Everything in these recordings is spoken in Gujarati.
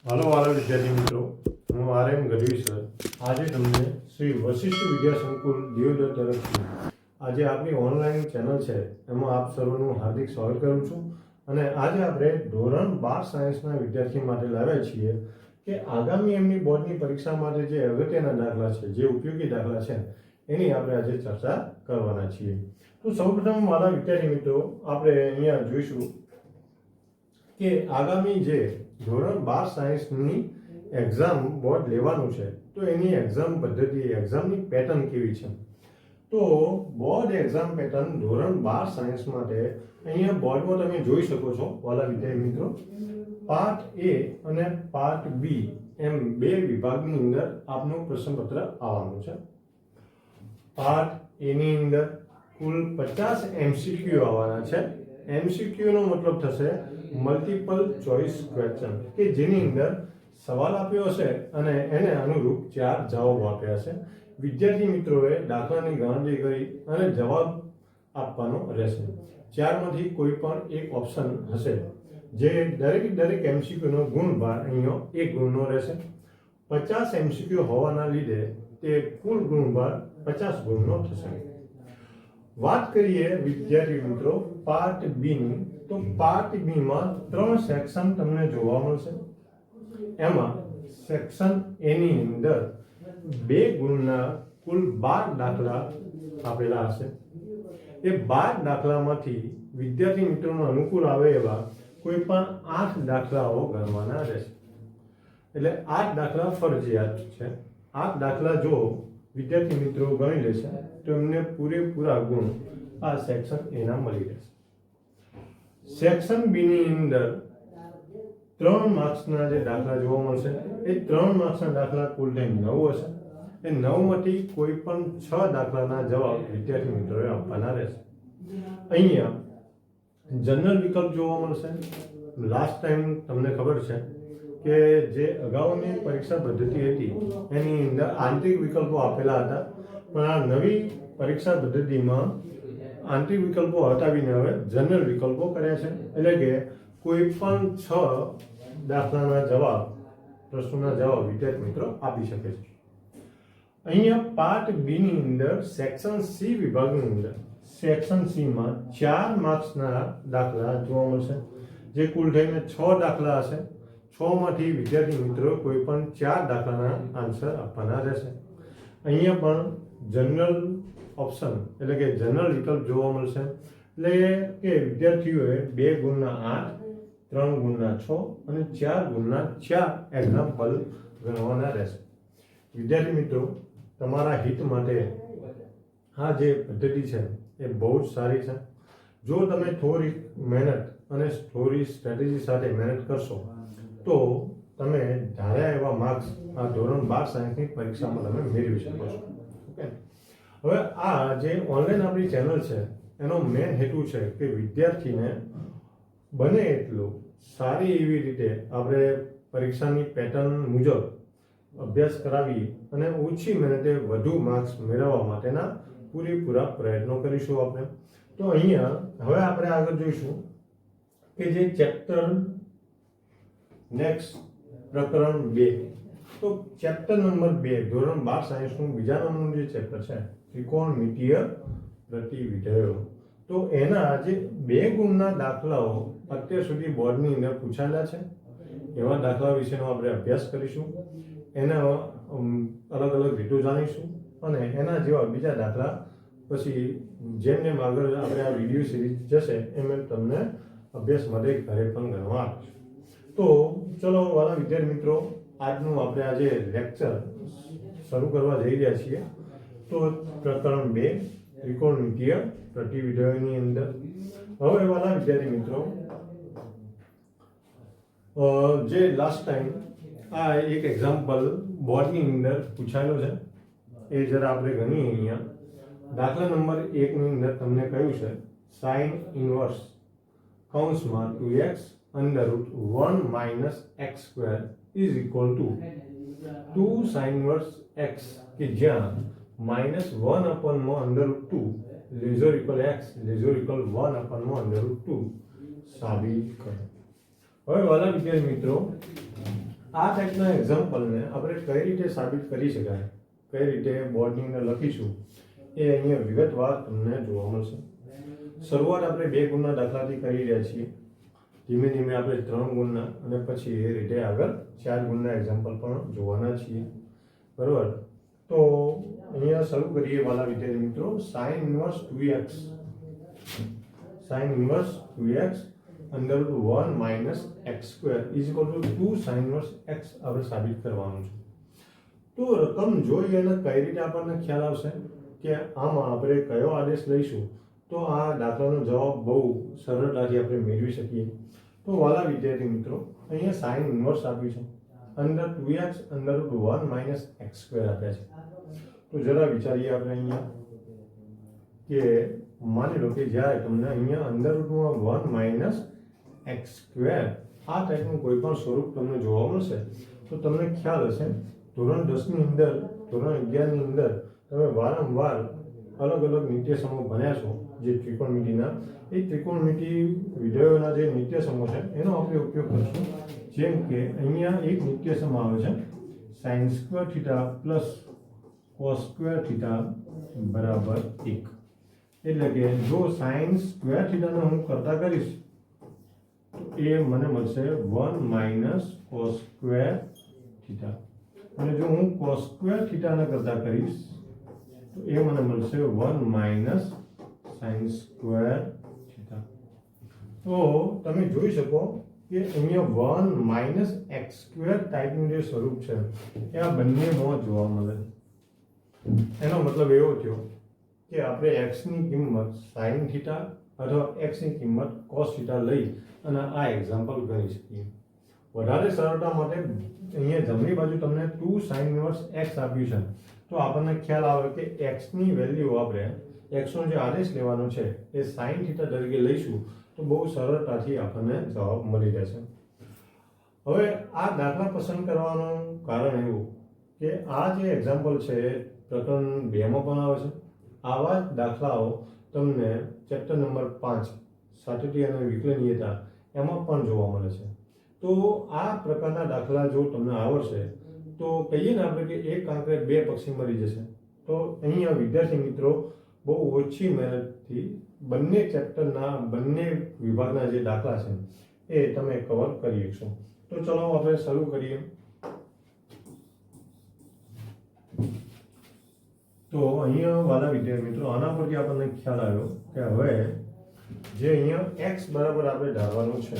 હાલો વાલા વિદ્યાર્થી મિત્રો, હું RM ગઢવી સર આજે તમને શ્રી વશિષ્ઠ વિદ્યા સંકુલ દિયોદર તરફથી આજે આપણી ઓનલાઈન ચેનલ છે એમાં આપ સર્વનું હાર્દિક સ્વાગત કરું છું. અને આજે આપણે ધોરણ 12 સાયન્સના વિદ્યાર્થી માટે લાવ્યા છીએ કે આગામી એમની બોર્ડની પરીક્ષા માટે જે અગત્યના દાખલા છે, જે ઉપયોગી દાખલા છે, એની આપણે આજે ચર્ચા કરવાના છીએ. તો સૌપ્રથમ વાલા વિદ્યાર્થી મિત્રો, આપણે અહીંયા જોઈશું કે આગામી જે ધોરણ 12 સાયન્સની એક્ઝામ બોર્ડ લેવાનું છે તો એની એક્ઝામ પદ્ધતિ, એક્ઝામની પેટર્ન કેવી છે. તો બોર્ડ એક્ઝામ પેટર્ન ધોરણ 12 સાયન્સ માટે અહીંયા બોર્ડમાં તમે જોઈ શકો છો વાલા વિદ્યાર્થી મિત્રો, પાર્ટ એ અને પાર્ટ બી એમ બે વિભાગની અંદર આપનું પ્રશ્નપત્ર આવવાનું છે. પાર્ટ એની અંદર કુલ 50 MCQ આવવાના છે. MCQ નો મતલબ થશે મલ્ટિપલ ચોઇસ ક્વેશ્ચન, કે જેની અંદર સવાલ આપ્યો હશે અને એને અનુરૂપ 4 જવાબ આપ્યા હશે. વિદ્યાર્થી મિત્રોએ દાખલાની ગણતરી કરી અને જવાબ આપવાનો રહેશે. 4 માંથી કોઈ પણ એક ઓપ્શન હશે, જે દરેક MCQ નો ગુણભાર અહીંયા 1 ગુણનો રહેશે. 50 MCQ હોવાના લીધે તે કુલ ગુણભાર 50 ગુણનો થશે. વાત કરીએ વિદ્યાર્થી મિત્રો પાર્ટ બી ની, તો પાર્ટ બી માં 3 સેક્શન તમને જોવા મળશે. એમાં સેક્શન એ ની અંદર 2 ગુણના કુલ 12 દાખલા આપેલા હશે. એ 12 દાખલામાંથી વિદ્યાર્થી મિત્રોનો અનુકૂળ આવે એવા કોઈ પણ 8 દાખલાઓ ગણવાના રહેશે. એટલે 8 દાખલા ફરજિયાત છે. 8 દાખલા જો વિદ્યાર્થી મિત્રો ગણી લેશે તો એમને પૂરેપૂરા ગુણ આ સેક્શન એના મળી રહેશે. સેક્શન બી ની અંદર 3 માર્ક્સના જે દાખલા જોવા મળશે, એ 3 માર્ક્સના દાખલા કુલ ટાઈમ 9 હશે. એ 9 માંથી કોઈ પણ 6 દાખલાના જવાબ વિદ્યાર્થી મિત્રોએ આપવાના રહેશે. અહીંયા જનરલ વિકલ્પ જોવા મળશે. લાસ્ટ ટાઈમ તમને ખબર છે કે જે અગાઉની પરીક્ષા પદ્ધતિ હતી એની અંદર આંતરિક વિકલ્પો આપેલા હતા, પણ આ નવી પરીક્ષા પદ્ધતિમાં આંતરિક વિકલ્પો હટાવીને હવે જનરલ વિકલ્પો કર્યા છે. એટલે કે કોઈ પણ 6 દાખલાના જવાબ, પ્રશ્નોના જવાબ વિદ્યાર્થી મિત્રો આપી શકે છે. અહીંયા પાર્ટ બી ની અંદર સેક્શન સી વિભાગની અંદર સેક્શન સી માં 4 માર્ક્સના દાખલા જોવા મળશે, જે કુલ થઈને 6 દાખલા હશે. 6 માંથી વિદ્યાર્થી મિત્રો કોઈ પણ 4 દાખલાના આન્સર આપવાના રહેશે. અહીંયા પણ જનરલ ઓપ્શન એટલે કે જનરલ વિકલ્પ જોવા મળશે. એટલે કે વિદ્યાર્થીઓએ 2 ગુણના 8, 3 ગુણના 6 અને 4 ગુણના 4 એક્ઝામ્પલ ગણવાના રહેશે. વિદ્યાર્થી મિત્રો, તમારા હિત માટે આ જે પદ્ધતિ છે એ બહુ જ સારી છે. જો તમે થોડી મહેનત અને થોડી સ્ટ્રેટેજી સાથે મહેનત કરશો તો તમે ધાર્યા એવા માર્ક્સ આ ધોરણ 12 સાયન્સની પરીક્ષામાં તમે મેળવી શકો છો. ઓકે, હવે આ જે ઓનલાઈન આપણી ચેનલ છે એનો મેઇન હેતુ છે કે વિદ્યાર્થીને બને એટલું સારી એવી રીતે આપણે પરીક્ષાની પેટર્ન મુજબ અભ્યાસ કરાવી અને ઓછી મહેનતે વધુ માર્ક્સ મેળવવા માટેના પૂરેપૂરા પ્રયત્નો કરીશું આપણે. તો અહીંયા હવે આપણે આગળ જોઈશું કે જે ચેપ્ટર નેક્સ્ટ પ્રકરણ 2. તો ચેપ્ટર નંબર 2 ધોરણ 12 સાયન્સનું બીજા નંબરનું જે ચેપ્ટર છે ત્રિકોણમિતીય પ્રતિવિધેયો. તો એના જે 2 ગુણના દાખલાઓ અત્યાર સુધી બોર્ડની અંદર પૂછાયેલા છે એવા દાખલા વિશેનો આપણે અભ્યાસ કરીશું. એના અલગ અલગ રીતો જાણીશું અને એના જેવા બીજા દાખલા પછી જેમ જેમ આગળ આપણે આ વિડીયો સિરીઝ જશે એમ તમને અભ્યાસ માટે ઘરે પણ ગણવા આપીશું. તો ચલો વાલા વિદ્યાર્થી મિત્રો, આજનું આપણે આજે લેક્ચર શરૂ કરવા જઈ રહ્યા છીએ. તો પ્રકરણ 2 ત્રિકોણમિતીય પ્રતિવિધેયોની અંદર હવે વાલા વિદ્યાર્થી મિત્રો, જે લાસ્ટ ટાઈમ આ એક એક્ઝામ્પલ બોર્ડની અંદર પૂછાયેલો છે એ જરા આપણે ગણીએ. અહીંયા દાખલા નંબર 1 ની અંદર તમને કહ્યું છે સાઇન ઇનવર્સ કૌંસમાં 2x √1 - x² is equal to 2 sin inverse x, કે જ્યાં -1/√2 lesser equal x lesser equal 1/√2 સાબિત કરો. હવે વાલા વિદ્યાર્થી મિત્રો, આ ટાઈપના એક્ઝામ્પલને આપણે કઈ રીતે સાબિત કરી શકાય, કઈ રીતે બોર્ડની અંદર લખીશું, એ અહીંયા વિગતવાર તમને જોવા મળશે. શરૂઆત આપણે 2 ગુણના દાખલાથી કરી રહ્યા છીએ. ધીમે ધીમે આપણે 3 ગુણના અને પછી એ રીતે આગળ 4 ગુણના એક્ઝામ્પલ પણ જોવાના છીએ. બરોબર? તો અહીંયા શરૂ કરીએ વાલા વિદ્યાર્થી મિત્રો. sin ઇન્વર્સ 2x અંદર 1 minus x square is equal to 2 sin inverse x આપણે સાબિત કરવાનું છે. તો રકમ જોઈ અને કઈ રીતે આપણને ખ્યાલ આવશે કે આમાં આપણે કયો આદેશ લઈશું તો આ દાખલાનો જવાબ બહુ સરળતાથી આપણે મેળવી શકીએ. તો વાલા વિદ્યાર્થી મિત્રો, અહીંયા sin ઇન્વર્સ આપ્યું છે, અંદર 2x અંદર 1 માઇનસ x સ્ક્વેર આપ્યા છે. તો જરા વિચારીએ આપણે અહીંયા કે માની લો કે જ્યારે તમને અહીંયા અંદર 1 માઇનસ x સ્ક્વેર આ ટાઈપનું કોઈ પણ સ્વરૂપ તમને જોવા મળશે તો તમને ખ્યાલ હશે ધોરણ 10 ની અંદર, ધોરણ 11 ની અંદર તમે વારંવાર અલગ અલગ નિત્ય સમૂહ ભણ્યા છો. જે ત્રિકોણમિતિના એ ત્રિકોણમિતિ વિધેયોના જે નિત્ય સમૂહ છે એનો આપણે ઉપયોગ કરીશું. જેમ કે અહીંયા એક નિત્ય સમૂહ આવે છે sin square theta plus cos square theta બરાબર 1. એટલે કે જો sin સ્ક્વેર થીટાનો હું કરતા કરીશ તો એ મને મળશે 1 માઇનસ cos સ્ક્વેર થીટા, અને જો હું cos સ્ક્વેર થીટાને કરતા કરીશ તો એ મને મળશે 1 માઇનસ sin સ્ક્વેર થીટા. તો તમે જોઈ શકો કે અહીંયા 1 માઇનસ x સ્ક્વેર ટાઈપનું જે સ્વરૂપ છે એ આ બંનેમાં જોવા મળે. એનો મતલબ એવો થયો કે આપણે x ની કિંમત sin થીટા અથવા x ની કિંમત cos થીટા લઈ અને આ એક્ઝામ્પલ ગણી શકીએ. વધારે સરળતા માટે અહીંયા જમણી બાજુ તમને 2 sin ઇન્વર્સ x આપ્યું છે તો આપણને ખ્યાલ આવે કે x ની વેલ્યુ આપણે x નો જે આદેશ લેવાનો છે એ sin થીટા તરીકે લઈશું તો બહુ સરળતાથી આપણને જવાબ મળી જશે. હવે આ દાખલા પસંદ કરવાનું કારણ એવું કે આ જે એક્ઝામ્પલ છે પ્રકરણ 2 માં પણ આવે છે. આવા જ દાખલાઓ તમને ચેપ્ટર નંબર 5 સાતત્ય અને વિકલનીયતા એમાં પણ જોવા મળે છે. તો આ પ્રકારના દાખલા જો તમને આવડશે તો કહીએ ને આપણે કે એક આંકડે 2 પક્ષી મળી જશે. તો અહીંયા વિદ્યાર્થી મિત્રો બહુ ઓછી મહેનતથી બંને ચેપ્ટરના બંને વિભાગના જે દાખલા છે એ તમે કવર કરી શકશો. તો ચલો આપણે શરૂ કરીએ. તો અહીંયા વાલા વિદ્યાર્થી મિત્રો આના પરથી આપણને ખ્યાલ આવ્યો કે હવે જે અહીંયા x બરાબર આપણે ધારવાનું છે,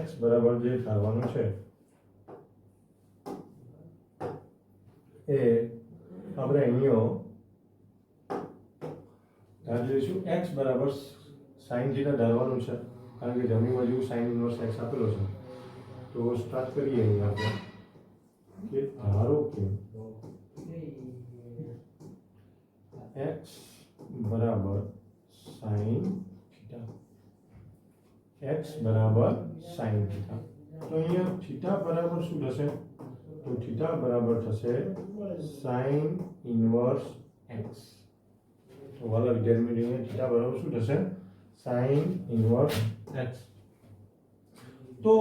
x બરાબર જે ધારવાનું છે એ આપણે અહીંયા ધારી લઈશું. x બરાબર sin થીટા ધારવાનું છે કારણ કે જમણી બાજુ sin ઇન્વર્સ x આપેલો છે. તો સ્ટાર્ટ કરીએ અહીંયા આપણે કે ધારો કે x બરાબર sin થીટા, x બરાબર sin થીટા. તો અહીંયા થીટા બરાબર શું થશે? તો થીટા બરાબર થશે sin ઇન્વર્સ x. તો વાલા વિદ્યાર્થી મિત્રો થીટા બરાબર શું થશે? sin inverse x. તો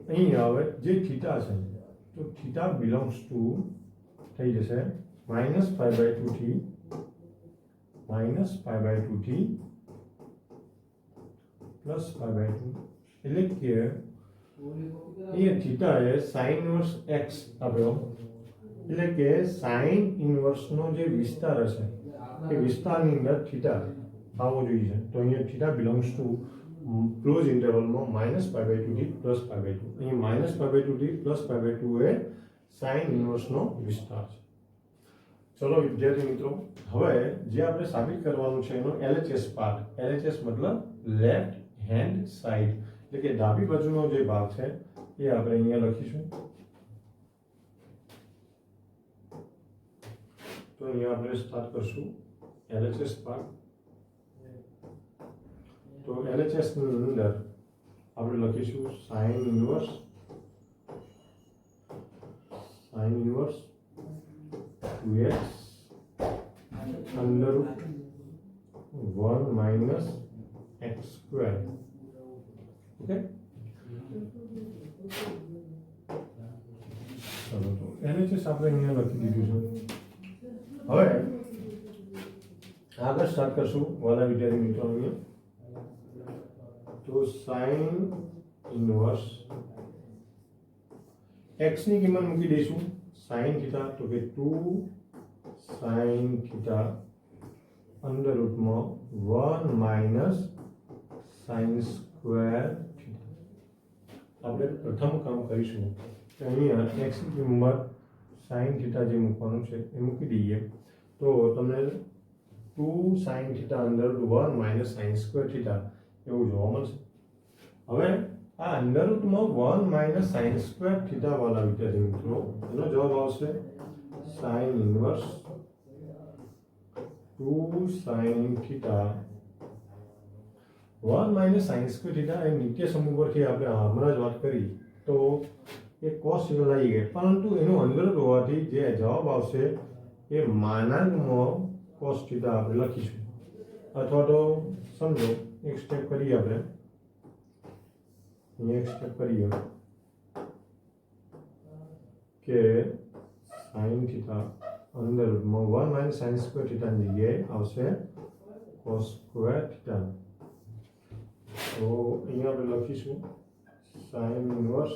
અહીંયા હવે જે થીટા છે તો થીટા બિલોંગ્સ ટુ થઈ જશે -π/2 થી -π/2 થી +π/2. એટલે કે એ થીટા એ sin ઇન્વર્સ x આપ્યો. એટલે કે sin ઇન્વર્સ નો જે વિસ્તાર હશે એ વિસ્તારની અંદર થીટા આવવો જોઈએ. તો અહીંયા થીટા બિલોંગ્સ ટુ ક્લોઝ ઇન્ટરવલમાં -π/2 થી +π/2. અહીંયા -π/2 થી +π/2 એ sin ઇન્વર્સ નો વિસ્તાર છે. ચલો વિદ્યાર્થી મિત્રો, હવે જે આપણે સાબિત કરવાનું છે એનો LHS પાર્ટ. LHS મતલબ લેફ્ટ હેન્ડ સાઈડ, એટલે કે ડાબી બાજુનો જે ભાગ છે એ આપણે અહીંયા લખીશું. તો અહીંયા આપણે સ્ટાર્ટ કરશું LHS પાર્ટ. તો LHS ની અંદર આપણે લખીશું sin inverse 2x under 1 minus x square okay, ચલો તો LHS આપણે અહીંયા લખી દીધું છે. હવે આગળ સ્ટાર્ટ કરશું વાલા વિદ્યાર્થી મિત્રો. અહીંયા તો સાઇન ઇનવર્સ x ની કિંમત મૂકી દઈશું sin થીટા, તો કે 2 sin થીટા અંડર રૂટમાં 1 માઇનસ sin સ્ક્વેર થીટા. આપણે પ્રથમ કામ કરીશું કે અહીંયા x ની કિંમત sin થીટા જે મૂકવાનું છે એ મૂકી દઈએ તો તમને 2 sin theta under 1 minus sin square theta એવું જોવા મળશે. હવે આ અંડર રૂટમાં 1 માઇનસ sin સ્ક્વેર થીટા વાળા વિદ્યાર્થી મિત્રો એનો જવાબ આવશે sin inverse 2 sin theta 1 minus sin square theta એ નિત્ય સમૂહ પરથી આપણે હમણાં જ વાત કરી તો એ cos થીટા આવી ગઈ, પરંતુ એનું અંડર રૂટ હોવાથી જે જવાબ આવશે એ માનાંકમાં cos થીટા આપણે લખીશું. અથવા તો સમજો એક સ્ટેપ કરીએ આપણે, એક સ્ટેપ કરીએ કે sin થીટા અંડર રૂટમાં 1 માઇનસ sin સ્ક્વેર થીટાની જગ્યાએ આવશે cos સ્ક્વેર થીટા. તો અહીંયા આપણે લખીશું sin ઇનવર્સ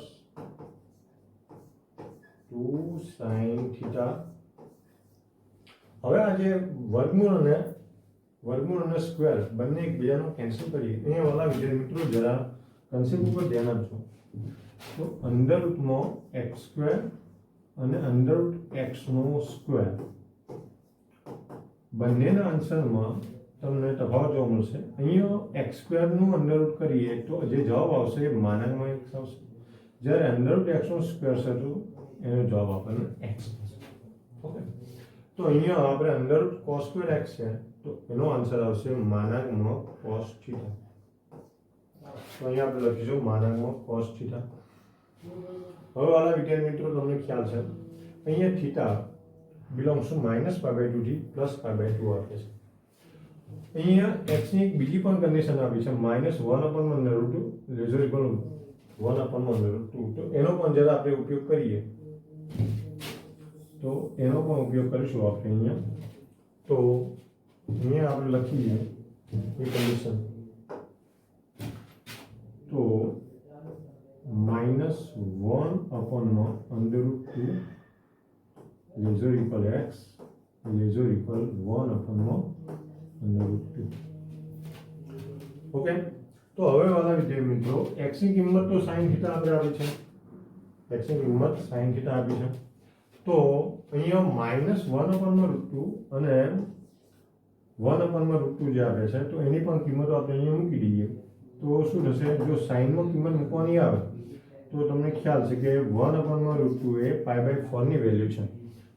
2 sin થીટા. હવે આ જે વર્ગમૂળ અને સ્ક્વેર બંને એકબીજાનો કેન્સલ કરીએ. અહીંયા વાલા વિદ્યાર્થી મિત્રો જરા કન્સેપ્ટ ઉપર ધ્યાન આપજો. તો અંડર રૂટમાં x સ્ક્વેર અને અંડર રૂટ x નો સ્ક્વેર બંનેના આન્સરમાં તમને તફાવત જોવા મળશે. અહીંયા x સ્ક્વેર નું અંડર રૂટ કરીએ તો જે જવાબ આવશે એ માનાંકમાં x આવશે, જ્યારે અંડર રૂટ x નો સ્ક્વેર છે તો એનો જવાબ આપણને x થશે. ઓકે, તો અહીંયા આપણે under route cos square x છે તો એનો આન્સર આવશે માનાંકમાં cos થીટા. તો અહીંયા આપણે લખીશું માનાંકમાં cos થીટા. હવે વાલા વિદ્યાર્થી મિત્રો તમને ખ્યાલ છે અહીંયા થીટા બિલોંગ્સ ટુ -π/2 થી +π/2 આપે છે. અહીંયા x ની એક બીજી પણ કન્ડિશન આપી છે -1/√2 લેઝર ઇક્વલ 1/√2. તો એનો પણ જરા આપણે ઉપયોગ કરીએ તો એનો પણ ઉપયોગ કરીશું આપણે અહીંયા. તો અહીંયા આપણે લખીએ એ કન્ડિશન તો -1/√2 lesser equal x lesser equal 1/√2. Okay, તો હવે વાલા વિદ્યાર્થી મિત્રો x ની કિંમત તો sin થીટા આપણે આપી છે, x ની કિંમત sin થીટા આપી છે. તો અહીંયા -1/√2 અને 1/√2 જે આપે છે તો એની પણ કિંમતો આપણે અહીંયા મૂકી દઈએ તો શું થશે? જો sin માં કિંમત મૂકવાની આવે તો તમને ખ્યાલ છે કે 1/√2 એ π/4 ની વેલ્યુ છે.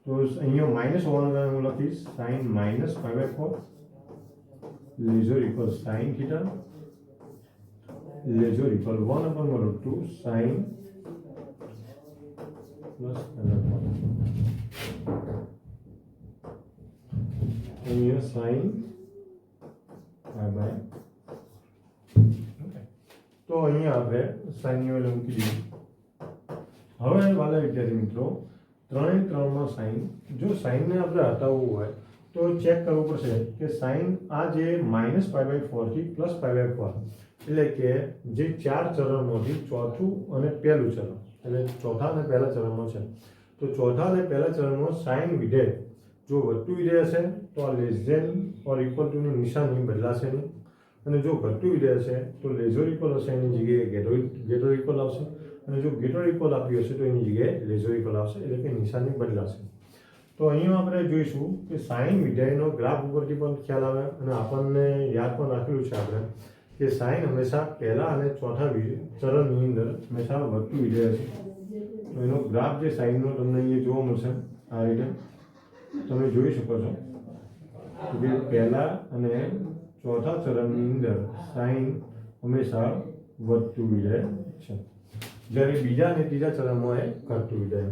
તો અહીંયા -1 હું લખીશ sin -π/4 lesser equal sin theta lesser equal 1/√2 sin plus અહીંયા sin π/4. તો અહીંયા આપણે sin ની વેલ્યુ મૂકી દીધી. હવે વાલા વિદ્યાર્થી મિત્રો ત્રણમાં sin, જો sin ને આપણે હટાવવું હોય તો ચેક કરવું પડશે કે sin આ જે -π/4 થી +π/4 એટલે કે જે ચાર ચરણમાંથી ચોથું અને પહેલું ચરણ એટલે ચોથા અને પહેલા ચરણમાં છે. તો ચોથા અને પહેલા ચરણમાં sin વિધેય જો વધતું વિધેય હશે તો આ less than or equal to ની નિશાની બદલાશે નહીં, અને જો ઘટતું વિધેય હશે તો લેઝર ઇક્વલ હશે એની જગ્યાએ ગેટર ઇક્વલ આવશે, અને જો ગેટર ઇક્વલ આપ્યું હશે તો એની જગ્યાએ લેઝર ઇક્વલ આવશે, એટલે કે નિશાની બદલાશે. તો અહીંયા આપણે જોઈશું કે sin વિધેયનો ગ્રાફ ઉપરથી પણ ખ્યાલ આવે અને આપણને યાદ પણ રાખેલું છે આપણે કે sin હંમેશા પહેલા અને ચોથા ચરણની અંદર હંમેશા વધતું વિધેય હશે. તો એનો ગ્રાફ જે સાઇનનો તમને અહીંયા જોવા મળશે આ રીતે તમે જોઈ શકો છો કે પહેલા અને ચોથા ચરણની અંદર સાઇન હંમેશા વધતું વિધેય છે, જ્યારે બીજા અને ત્રીજા ચરણમાં એ ઘટતું વિધેય.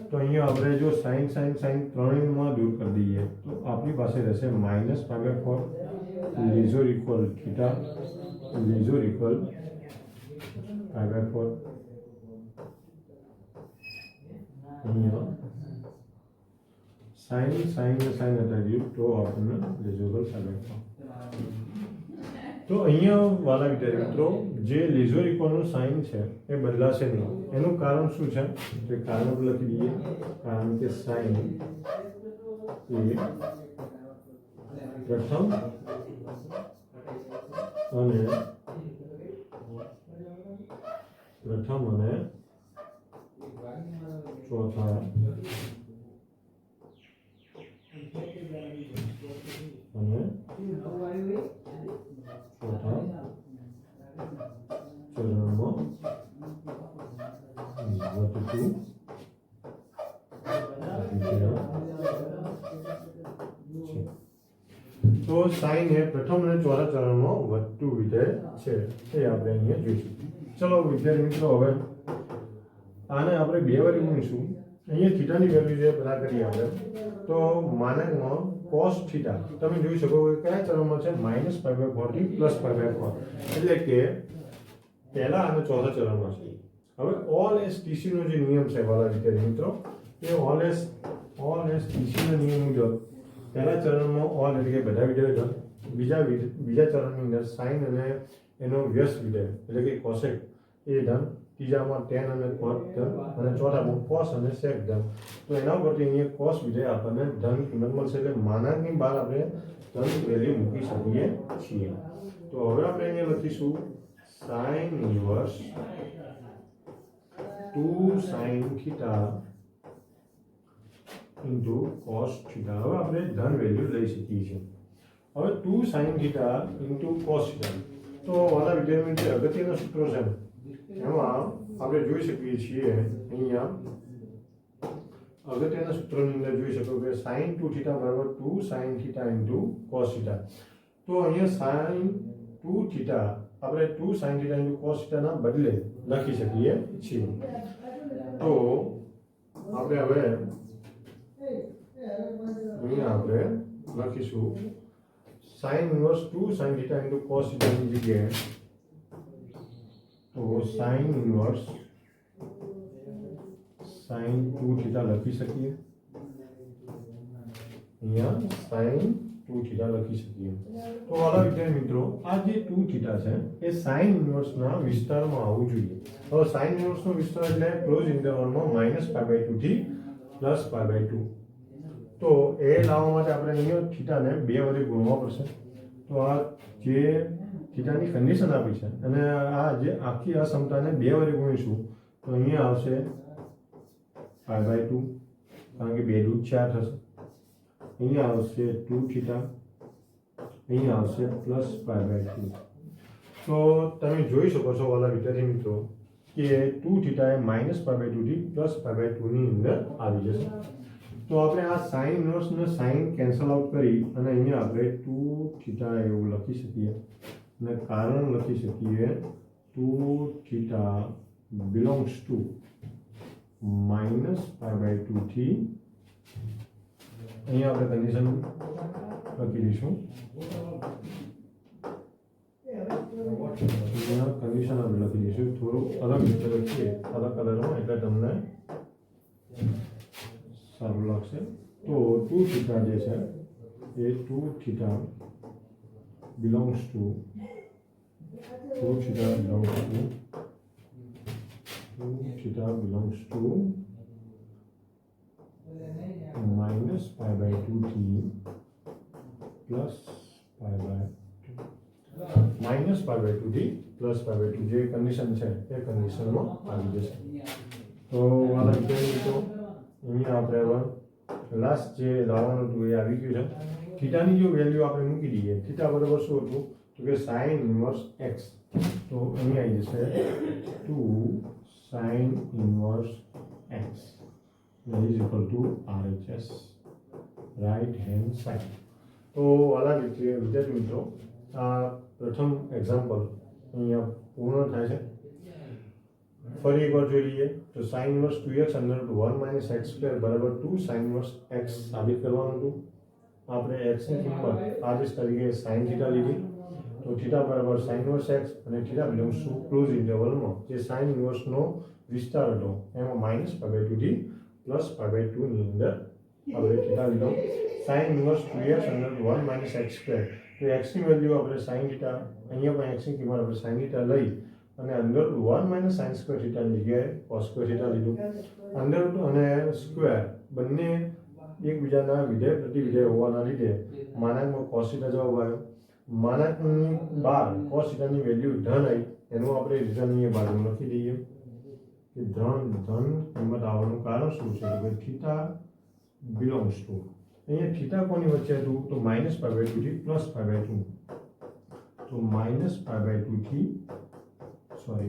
તો અહીંયા આપણે જો સાઇન સાઇન સાઇન ત્રણેયમાં દૂર કરી દઈએ તો આપણી પાસે રહેશે -π/4 lesser equal theta lesser equal π/4 અહીંયા સાઇન હટાવી તો આપણને લેઝોગલ π/4. તો અહીંયા વાલા વિદ્યાર્થી મિત્રો જે લેઝોરિકોનનું સાઇન છે એ બદલાશે નહીં. એનું કારણ શું છે? તો કારણ લખી દઈએ. કારણ કે સાઇન એ પ્રથમ અને ચોથા ચરણમાં વધતું તો સાઇન એ પ્રથમ અને ચોથા ચરણમાં વધતું વિધેય છે એ આપણે અહીંયા જોઈશું. ચલો વિદ્યાર્થી મિત્રો હવે આને આપણે બે વાર ગણીશું. અહીંયા થીટાની વેલ્યુ જે બધા કરીએ આપણે તો માનકમાં cos થીટા તમે જોઈ શકો કે કયા ચરણમાં છે -π/4 થી +π/4 એટલે કે પહેલા અને ચોથા ચરણમાં છે. હવે ઓલ એસ ટીસી નો જે નિયમ છે વાલા વિદ્યાર્થી મિત્રો એ ઓલ એસ ટીસી નો નિયમ મુજબ પહેલા ચરણમાં ઓલ એટલે કે બધા વિધેયો બીજા ચરણની અંદર સાઇન અને એનો વ્યસ્ત વિધેય એટલે કે કોસેક એ ધન, ત્રીજામાં tan અને cot ધન અને ચોથામાં cos અને sec ધન. તો એના ઉપરથી અહીંયા cos વિધેય આપણને ધન કિંમત મળશે એટલે માનાંકની બહાર આપણે ધન વેલ્યુ મૂકી શકીએ છીએ. તો હવે આપણે અહીંયા લખીશું sin inverse 2 sin theta into cos theta. હવે આપણે ધન વેલ્યુ લઈ શકીએ છીએ. હવે 2 sin theta into cos theta તો વાલા વિદ્યાર્થી અગત્યના સૂત્રો છે. એમાં આપણે જોઈ શકીએ છીએ અહીંયા અગત્યના સૂત્રની અંદર જોઈ શકો કે sin 2 theta બરાબર 2 sin theta into cos theta. તો અહીંયા sin 2 theta આપણે 2 sin theta into cos theta ના બદલે લખી શકીએ છીએ. તો આપણે હવે અહીંયા આપણે લખીશું sin inverse 2 sin theta into cos theta ની જગ્યાએ તો sin inverse sin 2 theta લખી શકીએ. અહીંયા sin 2 theta લખી શકીએ. તો વાલા વિદ્યાર્થી મિત્રો આ જે 2 theta છે એ sin inverse ના વિસ્તારમાં આવવું જોઈએ. હવે sin inverse નો વિસ્તાર એટલે ક્લોઝ ઇન્ટરવલમાં -π/2 થી +π/2. તો એ લાવવા માટે આપણે અહીંયા થીટાને બે વડે ગુણવા પડશે. તો આ જે થીટાની કન્ડિશન આપી છે અને આ જે આખી આ સમતાને બે વડે ગુણીશું તો અહીંયા આવશે π/2 કારણ કે 2 * 4 થશે. અહીંયા આવશે 2 થીટા, અહીંયા આવશે +π/2. તો તમે જોઈ શકો છો વાલા વિદ્યાર્થી મિત્રો કે 2 થીટા એ -π/2 થી +π/2 ની અંદર આવી જશે. તો આપણે આ sin ઇન્વર્સ ને sin કેન્સલ આઉટ કરી અને અહીંયા આપણે 2 થીટા એવું લખી શકીએ અને કારણ લખી શકીએ 2 થીટા belongs to -π/2 થી અહીંયા આપણે કન્ડિશન લખી દઈશું. અહીંયા કન્ડિશન આપણે લખી દઈશું થોડું અલગ રીતે લખીએ અલગ કલરમાં એટલે તમને સારું લાગશે. તો 2 થીટા જે છે એ 2 થીટા belongs to -π/2 થી -π/2 થી +π/2 જે કન્ડિશન છે એ કન્ડિશનમાં આવી જશે. તો વાલા વિદ્યાર્થી મિત્રો અહીંયા આપણે હવે લાસ્ટ જે લાવવાનું હતું એ આવી ગયું છે. થીટાની જો વેલ્યુ આપણે મૂકી દઈએ થીટા બરાબર શું હતું તો કે sin ઇન્વર્સ x. તો અહીંયા આવી જશે 2 sin inverse x is equal to RHS right hand side. તો વાલા વિદ્યાર્થી મિત્રો આ પ્રથમ એક્ઝામ્પલ અહીંયા પૂર્ણ થાય છે. ફરી એકવાર જોઈ લઈએ તો sin ઇન્વર્સ 2x √1 - x² બરાબર 2 sin ઇન્વર્સ x સાબિત કરવાનું હતું. આપણે x ની કિંમત આદેશ તરીકે sin થીટા લીધી. તો થીટા બરાબર સાઇન ઇન્વર્સ એક્સ અને થીટા બિલોંગ્સ ટુ ક્લોઝ ઇન્ટરવલમાં જે સાઇન ઇન્વર્સનો વિસ્તાર હતો એમાં માઇનસ પાઈ બાય 2 થી પ્લસ પાઈ બાય 2 ની અંદર આપણે થીટા લીધો સાઇન ઇન્વર્સ 2x અંદર 1 માઇનસ એક્સ સ્ક્વેર તો x ની વેલ્યુ આપણે સાઇન થીટા અહીંયા પણ x ની કિંમત આપણે સાઇન થીટા લઈ અને અંદર 1 માઇનસ સાઇન સ્ક્વેર થીટાની જગ્યાએ કોસ સ્ક્વેર થીટા લીધું અંદર અને સ્ક્વેર બંને એકબીજાના વિધેય પ્રતિવિધેય હોવાના લીધે માનાંકમાં કોસ થીટા જવાબ આવ્યો માનાંકની બહાર કોસ થીટાની વેલ્યુ ધન આવી એનું આપણે રીઝનની બાજુ લખી દઈએ કે ધન કિંમત આવવાનું કારણ શું છે કે થીટા બિલોંગ્સ ટુ અહીંયા થીટા કોની વચ્ચે હતું તો માઇનસ પાઈ બાય 2 થી પ્લસ પાઈ બાય 2 તો માઇનસ પાઈ બાય 2 થી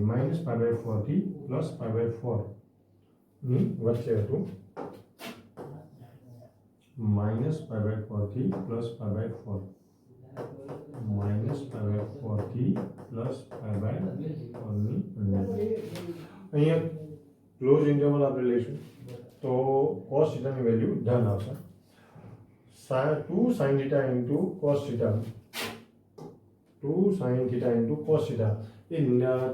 માઇનસ પાઈ બાય 4 થી પ્લસ પાઈ બાય 4 ની વચ્ચે હતું માઇનસ પાઈ બાય 4 થી plus pi by 4 minus pi by 4 થી પ્લસ પાઈ બાય 4 ની અંદર અહીંયા ક્લોઝ ઇન્ટરવલ આપણે લઈશું તો cos θ ની વેલ્યુ ધન આવશે 2 sin θ into cos θ 2 sin θ into cos θ એ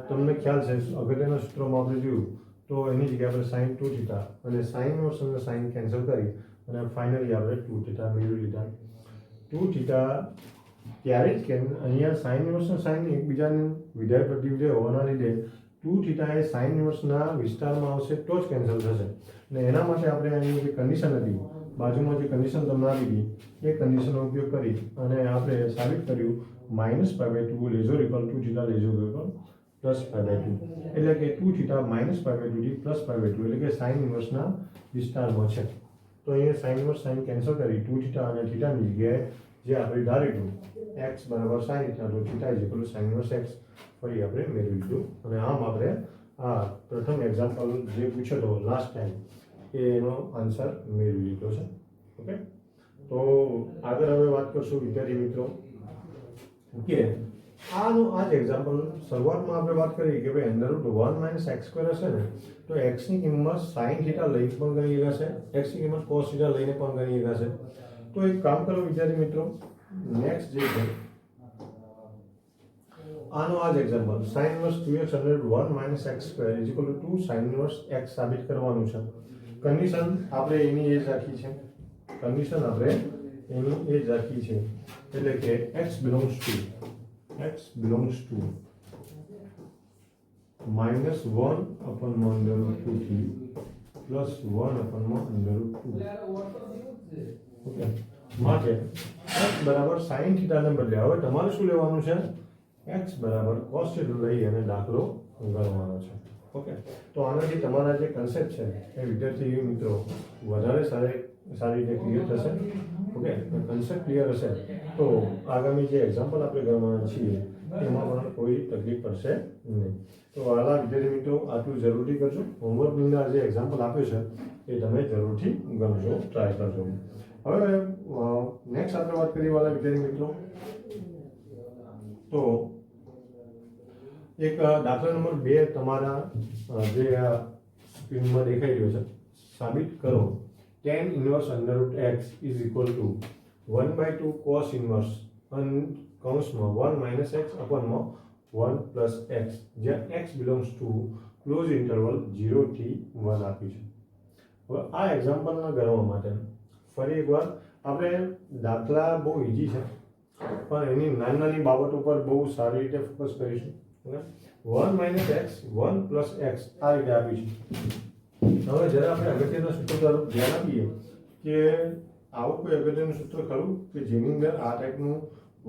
તમને ખ્યાલ છે અગત્યના સૂત્રોમાં આપણે જોયું તો એની જગ્યાએ આપણે sin 2 θ અને sin ઇન્વર્સ અને sin કેન્સલ કરી અને ફાઇનલી આપણે 2 θ મેળવી લીધા 2 θ ત્યારે જ કેમ અહીંયા sin ઇન્વર્સ અને sin એકબીજાનું વિધેય પ્રતિવિધેય હોવાના લીધે 2 θ એ sin ઇન્વર્સના વિસ્તારમાં આવશે તો જ કેન્સલ થશે અને એના માટે આપણે અહીં જે કન્ડિશન હતી બાજુમાં જે કન્ડિશન તમને આપી હતી એ કન્ડિશનનો ઉપયોગ કરી અને આપણે સાબિત કર્યું minus pi by 2 lesser equal to theta lesser equal plus pi by 2 એટલે કે 2 θ માઇનસ પાઈ બાય 2 થી પ્લસ પાઈ બાય 2 એટલે કે સાઇન ઇન્વર્સના વિસ્તારમાં છે તો અહીંયા સાઇન ઇન્વર્સ સાઇન કેન્સલ કરી 2 θ અને થીટાની જગ્યાએ જે આપણે ધાર્યું x બરાબર સાઇન θ તો theta is equal two sine inverse x ફરી આપણે મેળવી લીધું અને આમ આપણે આ પ્રથમ એક્ઝામ્પલ જે પૂછ્યો હતો લાસ્ટ ટાઈમ એનો આન્સર મેળવી લીધો છે ઓકે તો આગળ હવે વાત કરશું વિદ્યાર્થી મિત્રો કે આનું આ જ એક્ઝામ્પલ શરૂઆતમાં આપણે વાત કરી કે ભાઈ under route 1 minus x square હશે ને તો x ની કિંમત સાઇન થીટા લઈને પણ ગણી શકાશે x ની કિંમત કોસ થીટા લઈને પણ ગણી શકાશે તો એક કામ કરો વિદ્યાર્થી મિત્રો નેક્સ્ટ જે છે આનો આ જ example sin inverse 2x under 1 minus x square is equal to 2 sin inverse x સાબિત કરવાનું છે કન્ડિશન આપણે એની એ જ રાખી છે કન્ડિશન આપણે એની એ જ રાખી છે એટલે કે x belongs to minus 1 upon under root 2 થી plus 1 upon under root 2 okay માટે x બરાબર sin થીટા ને બદલે હવે તમારે શું લેવાનું છે x બરાબર cos થીટા લઈ અને દાખલો ગણવાનો છે ઓકે તો આનાથી તમારા જે કન્સેપ્ટ છે એ વિદ્યાર્થી મિત્રો વધારે સારી રીતે ક્લિયર થશે ઓકે કન્સેપ્ટ ક્લિયર હશે તો આગામી જે એક્ઝામ્પલ આપણે ગણવાના છીએ એમાં પણ કોઈ તકલીફ પડશે નહીં તો આલા વિદ્યાર્થી મિત્રો આટલું જરૂરથી કરજો હોમવર્કના જે એક્ઝામ્પલ આપ્યો છે એ તમે જરૂરથી ગણજો ટ્રાય કરજો હવે નેક્સ્ટ આપણે વાત કરીએ વાળા વિદ્યાર્થી મિત્રો તો એક દાખલા નંબર 2 તમારા જે સ્ક્રીનમાં દેખાઈ રહ્યો છે સાબિત કરો tan inverse under root x is equal to 1/2 cos inverse કૌંસમાં 1 minus x upon 1 plus x જ્યાં x belongs to close interval 0 થી 1 આપ્યું છે હવે આ એક્ઝામ્પલના ગણવા માટે ફરી એકવાર આપણે દાખલા બહુ ઈઝી છે પણ એની નાની નાની બાબતો પર બહુ સારી રીતે ફોકસ કરીશું okay 1 minus x 1 plus x આ રીતે આપ્યું છે હવે જ્યારે આપણે અગત્યના સૂત્ર તરફ ધ્યાન આપીએ કે આવું કોઈ અગત્યનું સૂત્ર ખરું કે જેની અંદર આ ટાઈપનું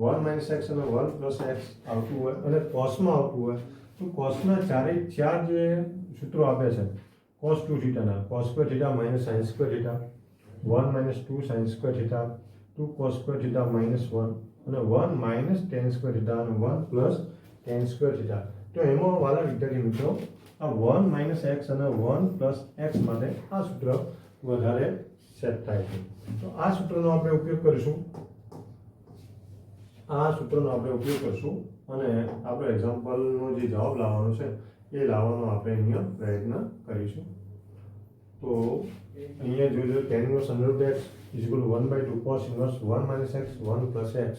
1 minus x અને 1 plus x આવતું હોય અને કોસમાં આવતું હોય તો કોસના ચારે ચાર જે સૂત્રો આપે છે cos 2 થીટાના cos square theta minus sin square theta 1 minus 2 sin square theta 2 cos square theta minus 1 અને 1 minus tan સ્ક્વેર થીટા અને 1 plus tan સ્ક્વેર થીટા તો એમાં વાળા વિદ્યાર્થી મિત્રો આ 1 minus x અને 1 plus x માટે આ સૂત્ર વધારે સેટ થાય છે તો આ સૂત્રનો આપણે ઉપયોગ કરીશું અને આપણે એક્ઝામ્પલનો જે જવાબ લાવવાનો છે એ લાવવાનો આપણે અહીંયા પ્રયત્ન કરીશું તો અહીંયા જોજો tan inverse under root x is equal to 1/2 cos inverse 1 minus x 1 plus x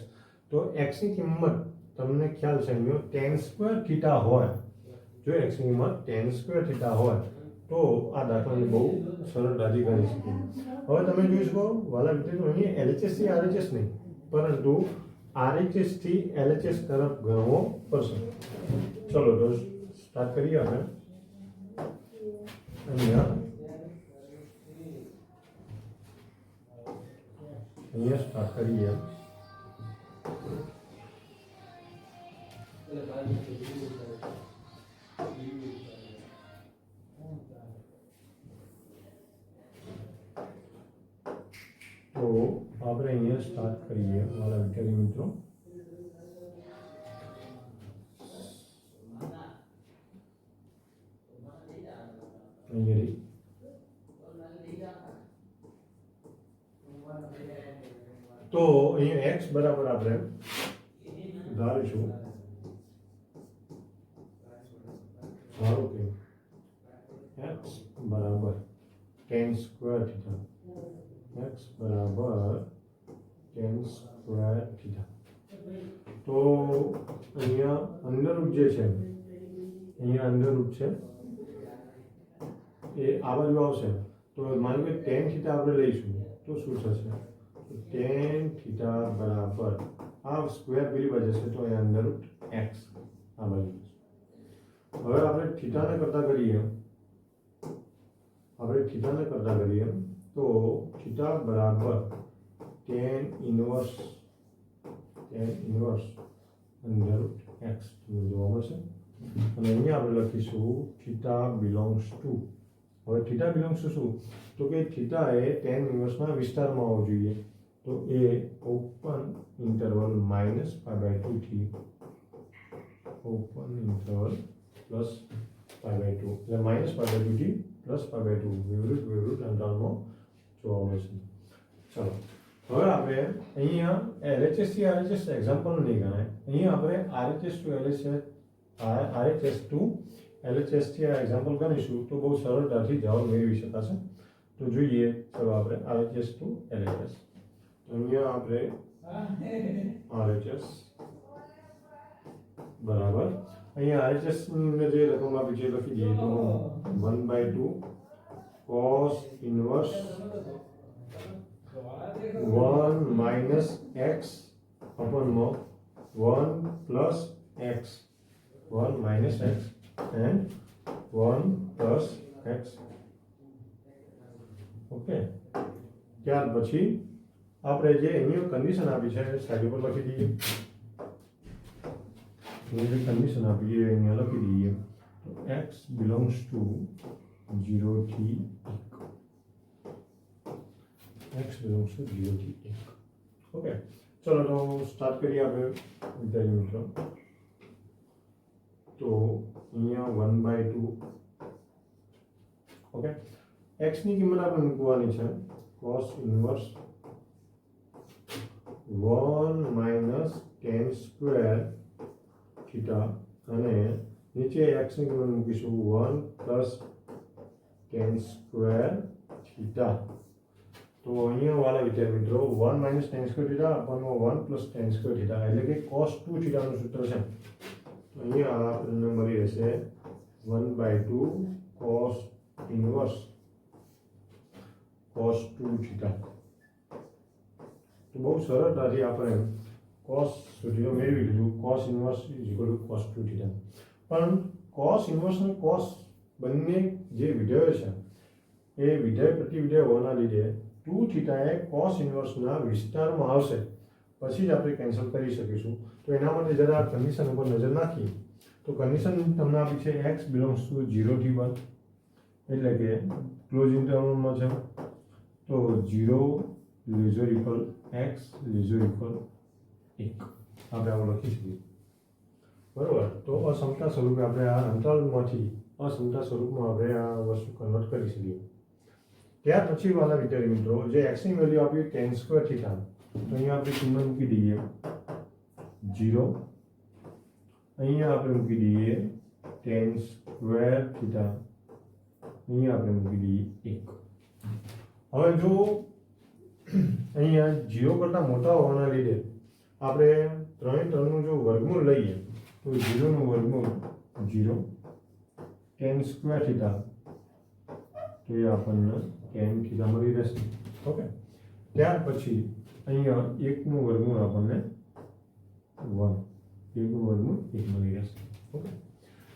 તો x ની કિંમત તમને ખ્યાલ છે અહીંયા tan સ્ક્વેર થીટા હોય, જો x ની કિંમત tan સ્ક્વેર થીટા હોય તો આ દાખલાને બહુ સરળતાથી કરી શકીએ. હવે તમે જોઈ શકો વાલા વિદ્યાર્થીઓ, અહીંયા LHS થી RHS નહીં પરંતુ RHS થી LHS તરફ ગણવો પડશે. ચલો તો સ્ટાર્ટ કરીએ. આપણે અહીંયા સ્ટાર્ટ કરીએ. તો આપણે અહીંયા સ્ટાર્ટ કરીએ મારા વિદ્યાર્થી મિત્રો. અહીંયાથી તો અહીંયા x બરાબર આપણે ધારીશું, ધારો કે x બરાબર tan સ્ક્વેર થીટા, x બરાબર tan સ્ક્વેર થીટા. તો અહીંયા અંડરરૂટ જે છે, અહીંયા અંડરરૂટ છે એ આ બાજુ આવશે. તો માનો કે tan થીટા આપણે લઈશું તો શું થશે? tan થીટા બરાબર આ સ્ક્વેર પેલી બાજુ છે તો અહીંયા અંડરરૂટ x આ બાજુ. હવે આપણે થીટાને કરતા કરીએ, તો થીટા બરાબર tan ઇન્વર્સ અંડરરૂટ x જોવા મળશે. અને અહીંયા આપણે લખીશું થીટા બિલોંગ્સ ટુ. હવે થીટા બિલોંગ્સ ટુ શું? તો કે થીટા એ tan ઇન્વર્સના વિસ્તારમાં આવવો જોઈએ. તો એ ઓપન ઇન્ટરવલ -π/2 થી ઓપન ઇન્ટરવલ +π/2, એટલે -π/2 થી +π/2 વિવૃત અંતરાલમાં જોવા મળશે. ચાલો હવે આપણે અહીંયા LHS થી RHS એક્ઝામ્પલ નહીં ગણાય. અહીંયા આપણે RHS to LHS થી આ એક્ઝામ્પલ ગણીશું તો બહુ સરળતાથી જવાબ મેળવી શકાશે. તો જોઈએ, ચલો આપણે RHS to LHS. અહીંયા આપણે RHS બરાબર અહીંયા RHS ને જે રકમ આપી છે લખી દઈએ તો 1/2 cos inverse 1 - x upon 1 plus x, 1 minus x and 1 plus x. Okay, ત્યાર પછી આપણે જે અહીંયા કન્ડિશન આપી છે સાઈડ ઉપર લખી દઈએ. જે કન્ડિશન આપી છે અહીંયા લખી દઈએ તો x belongs to 0 થી 1. x belongs to 0 થી 1. ઓકે, ચલો તો સ્ટાર્ટ કરીએ આપણે વિદ્યાર્થી મિત્રો. તો અહીંયા 1/2. ઓકે, x ની કિંમત આપણે મૂકવાની છે cos inverse 1 minus tan square theta અને નીચે x ની કિંમત મૂકીશું 1 plus tan સ્ક્વેર થીટા. તો અહીંયા વાળા વિદ્યાર્થી મિત્રો 1 minus tan square theta upon 1 plus tan square theta એટલે કે cos 2 થીટાનું સૂત્ર છે. તો અહીંયા આપણને મળી રહેશે 1/2 cos ઇન્વર્સ cos 2 થીટા. તો બહુ સરળતાથી આપણે cos સુધી મેળવી લીધું. cos inverse = cos 2 theta. પણ cos ઇન્વર્સ અને cos બંને જે વિધેયો છે એ વિધેય પ્રતિવિધેય હોવાના લીધે 2 થીટા એ cos ઇન્વર્સના વિસ્તારમાં આવશે પછી જ આપણે કેન્સલ કરી શકીશું. તો એના માટે જરા કન્ડિશન ઉપર નજર નાખીએ. તો કન્ડિશન તમને આપી છે x belongs to 0 થી 1 એટલે કે ક્લોઝ ઇન્ટરવલમાં છે. તો 0 <= x <= 1 આપણે આવું લખી શકીએ. બરાબર. તો અસમતા સ્વરૂપે આપણે આ અંતરાલમાંથી અસમતા સ્વરૂપમાં આપણે આ વસ્તુ કન્વર્ટ કરી શકીએ. ત્યાર પછી વાળા વિદ્યાર્થી મિત્રો જે x ની વેલ્યુ આપી tan સ્ક્વેર થીટા, તો અહીંયા આપણે કિંમત મૂકી દઈએ 0. અહીંયા આપણે મૂકી દઈએ tan સ્ક્વેર થીટા, અહીંયા આપણે મૂકી દઈએ 1. હવે જો અહીંયા 0 કરતાં મોટા હોવાના લીધે આપણે ત્રણેય ટર્મનું જો વર્ગમૂળ લઈએ તો 0નું વર્ગમૂળ 0, tan સ્ક્વેર થીટા તો એ આપણને tan થીટા મળી રહેશે. ઓકે, ત્યાર પછી અહીંયા 1નું વર્ગમૂળ આપણને 1, 1નું વર્ગમૂળ 1 મળી રહેશે. ઓકે,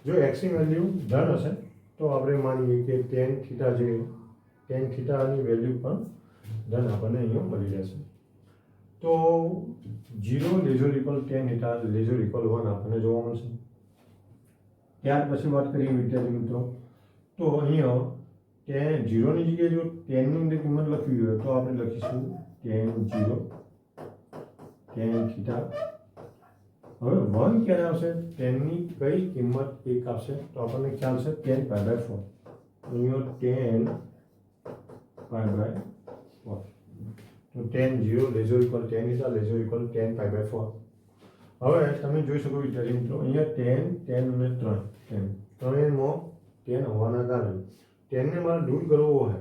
જો x ની વેલ્યુ ધન હશે તો આપણે માનીએ કે tan થીટાની વેલ્યુ પણ ધન આપણને અહીંયા મળી રહેશે. તો 0 lesser equal tan theta lesser equal 1 આપણને જોવા મળશે. ત્યાર પછી વાત કરીએ વિદ્યાર્થી મિત્રો, તો અહીંયા tan 0 ની જગ્યાએ જો tan ની અંદર કિંમત લખવી હોય તો આપણે લખીશું tan 0 tan થીટા. હવે 1 ક્યારે આવશે? tan ની કઈ કિંમત 1 આવશે તો આપણને ખ્યાલ છે tan π/4. અહીંયા tan π/4 તો tan 0 lesser equal tan theta lesser equal tan π/4. હવે તમે જોઈ શકો વિદ્યાર્થી મિત્રો, અહીંયા tan અને 3 ત્રણેયમાં tan હોવાના કારણે tanને મારે દૂર કરવો હોય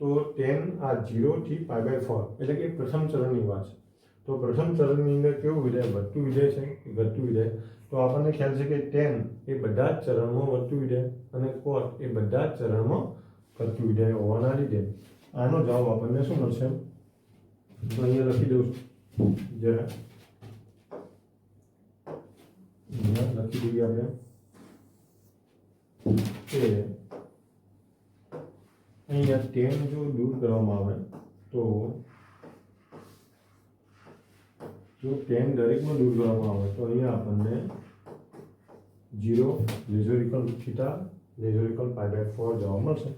તો tan આ 0 થી π/4 એટલે કે પ્રથમ ચરણની વાત છે. તો પ્રથમ ચરણની અંદર કેવું વિધેય? વધતું વિધેય છે કે ઘટતું વિધેય? તો આપણને ખ્યાલ છે કે tan એ બધા જ ચરણમાં વધતું વિધેય અને cot એ બધા જ ચરણમાં ઘટતું વિધેય હોવાના લીધે આનો જવાબ આપણને શું મળશે? તો અહીંયા લખી દઉં છું, જરા અહીંયા લખી દઈએ આપણે કે અહીંયા tan જો દૂર કરવામાં આવે તો જો tan દરેકમાં દૂર કરવામાં આવે તો અહીંયા આપણને 0 lesser equal theta lesser equal π/4 જવાબ મળશે.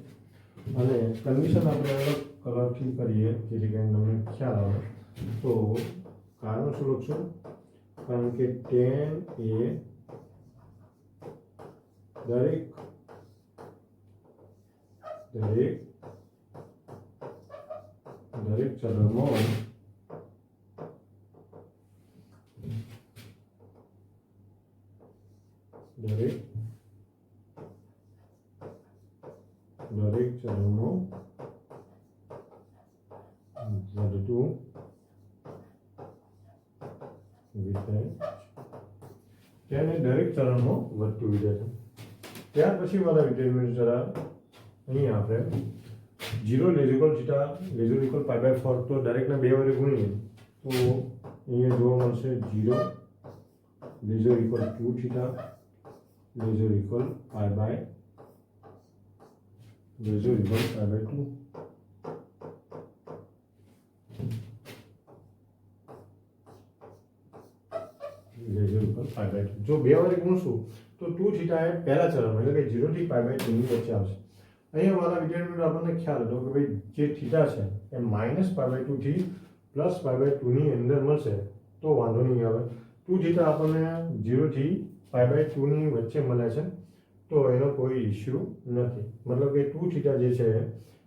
અને કન્ડિશન આપણે અલગ કલરથી કરીએ જેથી કરીને તમને ખ્યાલ આવે. તો કારણ શું લખશું? કારણ કે tan એ દરેક ચરણમાં દરેક ચરણમાં વધતું વિધેય. તેને દરેક ચરણમાં વધતું વિધેય છે. ત્યાર પછી વાળા વિધેયનું જરા અહીંયા આપણે 0 lesser equal theta lesser equal π/4 તો દરેકના 2 વડે ગુણીએ તો અહીંયા જોવા મળશે 0 lesser equal 2 theta lesser equal π/2. Lesser equal π/2. જો 2 વડે ગુણશું તો 2 થીટા એ પહેલા ચરણમાં એટલે કે 0 થી π/2 ની વચ્ચે આવશે. અહીંયા વાળા વિદ્યાર્થીઓ આપણને ખ્યાલ હતો કે ભાઈ જે થીટા છે એ -π/2 થી +π/2 ની અંદર મળશે તો વાંધો નહીં આવે. 2 થીટા આપણને 0 થી π/2 ની વચ્ચે મળે છે તો એનો કોઈ ઇશ્યુ નથી. મતલબ કે 2 થીટા જે છે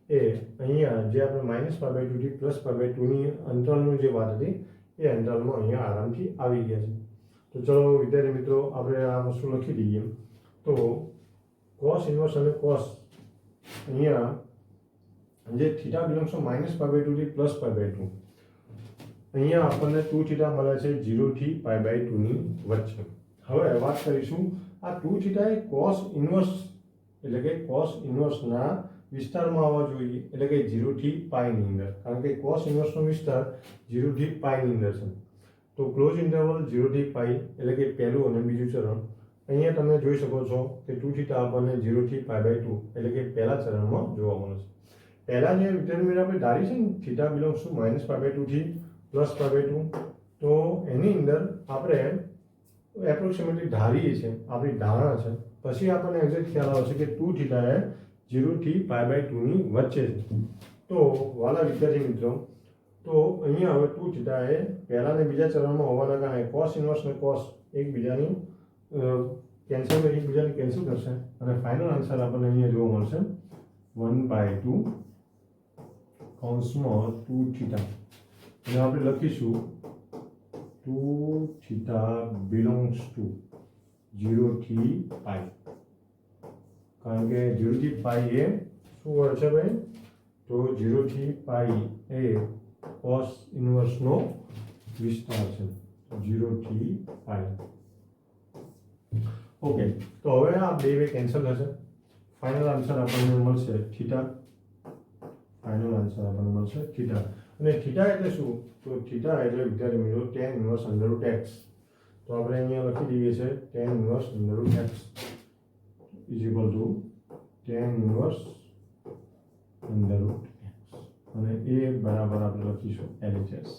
એ અહીંયા જે આપણે -π/2 થી +π/2 ની અંતરાલની જે વાત હતી એ અંતરાલમાં અહીંયા આરામથી આવી ગયા છે. તો ચલો વિદ્યાર્થી મિત્રો આપણે આ વસ્તુ લખી દઈએ. તો cos ઇન્વર્સ અને cos અહીંયા જે થીટા બિલોંગ્સ ટુ -π/2 થી +π/2 અહીંયા આપણને 2 થીટા મળે છે 0 થી π/2 ની વચ્ચે. હવે વાત કરીશું આ 2 થીટા એ cos ઇન્વર્સ એટલે કે cos ઇન્વર્સના વિસ્તારમાં આવવા જોઈએ એટલે કે 0 થી π ની અંદર, કારણ કે cos ઇન્વર્સનો વિસ્તાર 0 થી π ની અંદર છે. તો ક્લોઝ ઇન્ટરવલ 0 થી π એટલે કે પહેલું અને બીજું ચરણ. અહીંયા તમે જોઈ શકો છો કે 2 થીટા આપણને 0 થી π/2 એટલે કે પહેલા ચરણમાં જોવા મળે છે. પહેલા જે વિદ્યાર્થી આપણે ધારી છે ને થીટા બિલોંગ્સ ટુ -π/2 થી +π/2 તો એની અંદર આપણે એપ્રોક્સિમેટલી ધારીએ છીએ, આપણી ધારણા છે. પછી આપણને એક્ઝેક્ટ ખ્યાલ આવશે કે 2 થીટા એ 0 થી π/2 ની વચ્ચે છે. તો વાલા વિદ્યાર્થી મિત્રો, તો અહીંયા હવે 2 થીટા એ પહેલા અને બીજા ચરણમાં હોવાના કારણે cos ઇન્વર્સ અને cos એકબીજાની કેન્સલ કરશે અને ફાઇનલ આન્સર આપણને અહીંયા જોવા મળશે 1/2 કૌંસમાં 2 થીટા. અને આપણે લખીશું 2 થીટા બિલોંગ્સ ટુ 0 થી π, કારણ કે 0 થી π એ શું હોય છે ભાઈ? તો 0 થી π એ cos ઇન્વર્સનો વિસ્તાર છે. 0 થી પાઈ. ઓકે, તો હવે આ બે કેન્સલ થશે. ફાઇનલ આન્સર આપણને મળશે થીટા. ફાઇનલ આન્સર આપણને મળશે થીટા. અને થીટા એટલે શું? તો થીટા એટલે વિદ્યાર્થી મિત્રો tan inverse under root x. તો આપણે અહીંયા લખી દઈએ છે tan inverse under root x is equal two tan inverse under root x. અને એ બરાબર આપણે લખીશું LHS.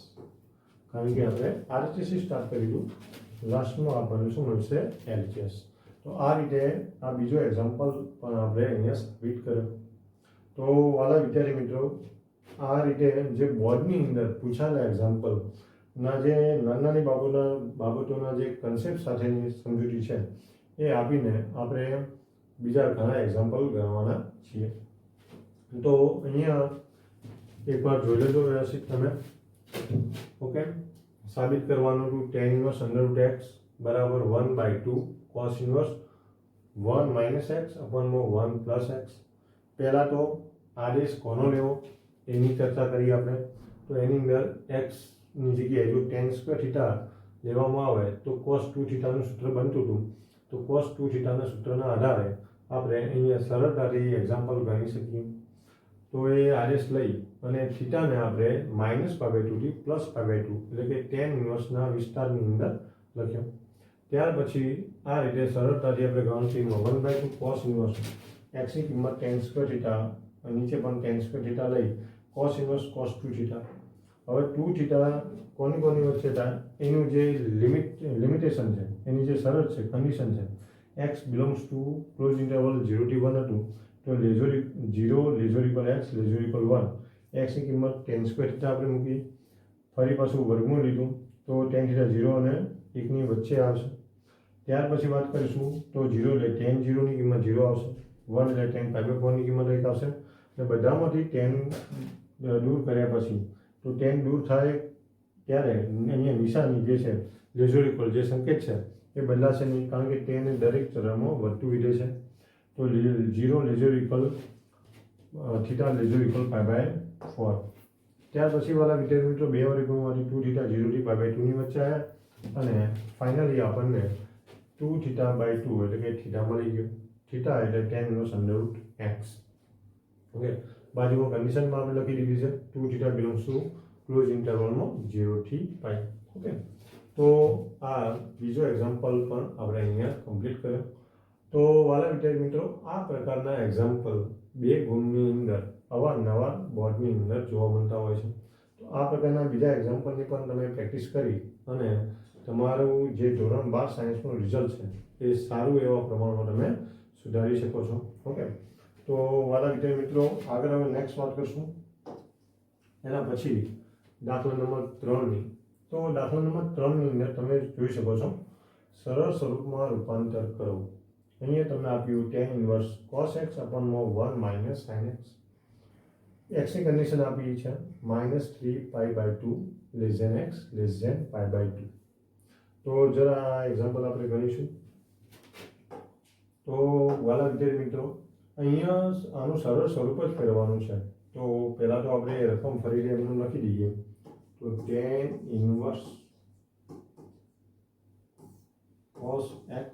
કારણ કે આપણે RHS સ્ટાર્ટ કરીશું, લાસ્ટમાં આપણને શું મળશે? LHS. તો આ રીતે આ બીજો એક્ઝામ્પલ પણ આપણે અહીંયા સબમિટ કર્યો. તો વાલા વિદ્યાર્થી મિત્રો, આ રીતે જે બોર્ડની અંદર પૂછાયેલા એક્ઝામ્પલના જે નાની બાબતોના જે કન્સેપ્ટ સાથેની સમજૂતી છે એ આપીને આપણે બીજા ઘણા એક્ઝામ્પલ ગણવાના છીએ. તો અહીંયા એકવાર જોઈ લેજો વ્યવસ્થિત તમે. ઓકે, સાબિત કરવાનું હતું tan inverse under root x બરાબર 1/2 cos ઇન્વર્સ 1 માઇનસ એક્સ અપોનમાં 1 પ્લસ એક્સ. પહેલાં તો આદેશ કોનો લેવો એની ચર્ચા કરી આપણે. તો એની અંદર એક્સની જગ્યાએ જો tan સ્ક્વેર થીટા લેવામાં આવે તો cos 2 થીટાનું સૂત્ર બનતું હતું. તો cos 2 થીટાના સૂત્રના આધારે આપણે અહીંયા સરળતાથી એક્ઝામ્પલ ગણી શકીએ. તો એ આદેશ લઈ અને થીટાને આપણે -π/2 થી +π/2 એટલે કે tan ઇન્વર્સના વિસ્તારની અંદર લખ્યો. ત્યાર પછી આ રીતે સરળતાથી આપણે ગણતરીમાં 1/2 cos ઇન્વર્સ એક્સની કિંમત tan સ્ક્વેર થીટા, નીચે પણ tan સ્ક્વેર થીટા લઈ cos ઇન્વર્સ cos 2 થીટા. હવે 2 થીટા કોની વચ્ચે થાય એનું જે લિમિટેશન છે, એની જે શરત છે, કન્ડિશન છે, x belongs to close interval 0 થી 1 હતું. તો 0 lesser equal x lesser equal 1. એક્સની કિંમત tan સ્ક્વેર થીટા આપણે મૂકી, ફરી પાછું વર્ગમૂળ લીધું તો tan થીટા 0 અને 1ની વચ્ચે આવશે. ત્યાર પછી વાત કરીશું તો 0 એટલે tan 0ની કિંમત 0 આવશે, 1 એટલે tan π/4ની કિંમત 1 આવશે. અને બધામાંથી tan દૂર કર્યા પછી તો tan દૂર થાય ત્યારે અહીંયા નિશાની જે છે લેઝર ઇક્વલ જે સંકેત છે એ બદલાશે નહીં, કારણ કે tan દરેક ચરણમાં વધતું વિધેય છે. તો 0 lesser equal theta lesser equal π/4. ત્યાર પછી વાળા વિદ્યાર્થી મિત્રો બે વર્ગોમાંથી 2 થીટા 0 થી π/2ની વચ્ચે આવ્યા અને ફાઇનલી આપણને 2 θ/2 એટલે કે થીટા મળી ગયો. થીટા એટલે tan inverse under root x. Okay, બાજુમાં કન્ડિશનમાં આપણે લખી દીધી છે 2 થીટા બિલોંગ્સ ટુ ક્લોઝ ઇન્ટરવલમાં 0 થી π. ઓકે, તો આ બીજો એક્ઝામ્પલ પણ આપણે અહીંયા કમ્પ્લીટ કર્યો. તો વાલા વિદ્યાર્થી મિત્રો, આ પ્રકારના એક્ઝામ્પલ બે ગુણની અંદર અવારનવાર બોર્ડની અંદર જોવા મળતા હોય છે. તો આ પ્રકારના બીજા એક્ઝામ્પલની પણ તમે પ્રેક્ટિસ કરી અને તમારું જે ધોરણ 12 સાયન્સનું રિઝલ્ટ છે એ સારું એવા પ્રમાણમાં તમે સુધારી શકો છો. ઓકે, તો વાલા વિદ્યાર્થી મિત્રો, આગળ હવે નેક્સ્ટ વાત કરશું એના પછી દાખલા નંબર 3ની. તો દાખલા નંબર 3ની અંદર તમે જોઈ શકો છો સરળ સ્વરૂપમાં રૂપાંતર કરો. અહીંયા તમને આપ્યું tan ઇન્વર્સ cos x અપોનમાં 1 માઇનસ sin x. એક્સની કન્ડિશન આપી છે -3π/2 x π/2. તો જરા આ એક્ઝામ્પલ આપણે ગણીશું. તો વાલા વિદ્યાર્થી મિત્રો, અહીંયા આનું સરળ સ્વરૂપ જ કરવાનું છે. તો પહેલાં તો આપણે રકમ ફરીથી એમનું લખી દઈએ. તો tan ઇન્વર્સ cos x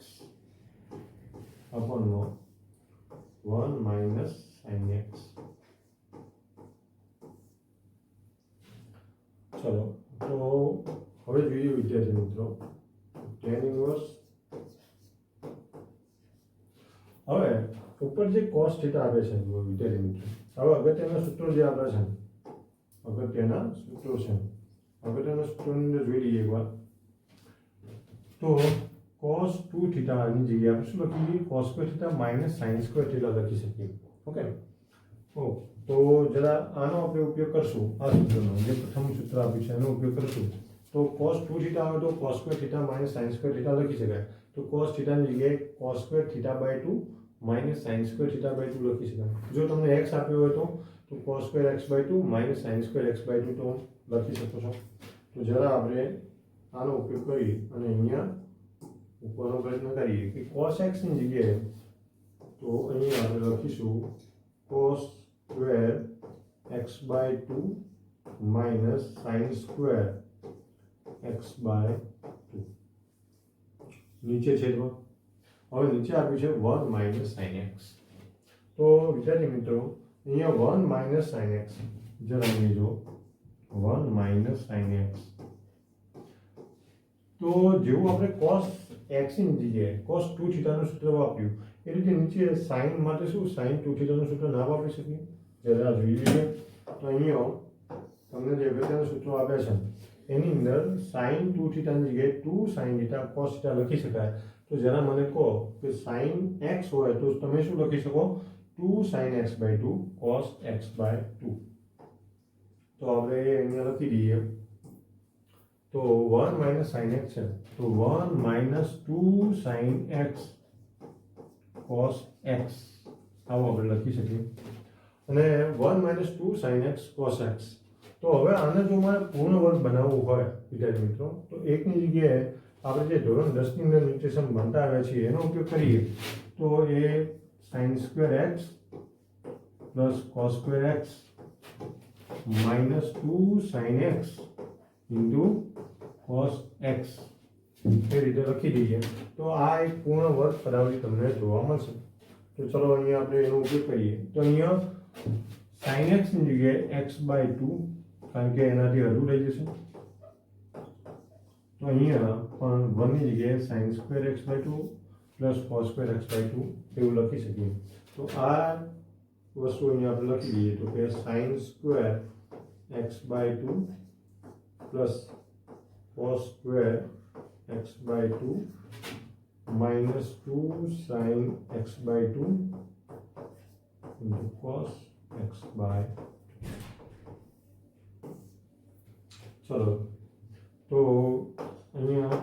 અપોનમાં 1 માઇનસ sin x. ચલો, તો હવે જોઈએ વિદ્યાર્થી મિત્રો tan ઇન્વર્સ. હવે ઉપર જે cos થીટા આપે છે વિદ્યાર્થી મિત્રો, હવે અગત્યના સૂત્રો જે આપે છે, અગત્યના સૂત્રો ની અંદર જોઈ લઈએ એકવાર. તો cos 2 થીટાની જગ્યાએ આપણે શું લખીએ? cos square theta minus sin square theta લખી શકીએ. ઓકે, તો જરા આનો આપણે ઉપયોગ કરશું. આ સૂત્રનો જે પ્રથમ સૂત્ર આપ્યું છે એનો ઉપયોગ કરશું. તો cos 2 થીટા આવે તો cos square theta minus sin square theta લખી શકાય. તો cos થીટાની જગ્યાએ cos square θ/2 minus sin square θ/2 લખી શકાય. જો તમને x આપ્યો હોય તો cos square x/2 minus sin square x/2 તો લખી શકો છો. તો જરા આપણે આનો ઉપયોગ કરી અને અહીંયા ઉપરનો પ્રયત્ન કરીએ કે cos x ની જગ્યાએ તો અહીંયા આપણે લખીશું cos square x/2 minus sin square x/2. 2 નીચે છેદમાં હવે નીચે આપ્યું છે 1 માઇનસ સાઇન એક્સ. તો વિદ્યાર્થી મિત્રો અહીંયા 1 માઇનસ સાઇન એક્સ જરા અહીં જો 1 માઇનસ સાઇન એક્સ. તો જેવું આપણે cos x ની જગ્યાએ cos 2 થીટાનું સૂત્ર વાપર્યું એ રીતે નીચે sin માટે શું sin 2 થીટાનું સૂત્ર ના વાપરી શકીએ? જરા જોઈ લઈએ. તો અહીંયા તમને જે અગત્યનું સૂત્રો આપ્યા છે એની અંદર sin 2 થીટાની જગ્યાએ 2 sin થીટા cos થીટા લખી શકાય. તો જરા મને કહો કે sin x હોય તો તમે શું લખી શકો? 2 sin x by 2 cos x by 2. તો આપણે અહીંયા લખી દઈએ. તો 1 માઇનસ સાઇન એક્સ છે તો 1 minus 2 sine x cos x આવું આપણે લખી શકીએ. અને 1 minus 2 sine x cos x. તો હવે આને જો મારે પૂર્ણ વર્ગ બનાવવું હોય વિદ્યાર્થી મિત્રો તો એકની જગ્યાએ આપણે જે ધોરણ 10 ની અંદર નિર્દેશન ભણતા આવ્યા છીએ એનો ઉપયોગ કરીએ તો એ sin square x plus cos square x minus 2 sin x into cos x એ રીતે લખી દઈએ. તો આ એક પૂર્ણ વર્ગ પદાવલી તમને જોવા મળશે. તો ચલો અહીંયા આપણે એનો ઉપયોગ કરીએ. તો અહીંયા sin x ની જગ્યાએ x બાય 2 કારણ કે એનાથી અડધું થઈ જશે. તો અહીંયા પણ 1 ની જગ્યાએ sin square x by 2 plus cos square x by 2 એવું લખી શકીએ. તો આ વસ્તુ અહીંયા આપણે લખી દઈએ તો કે sin square x by 2 plus cos square x by 2 minus 2 sin x by 2 into cos x by 2. चलो तो અહીંયા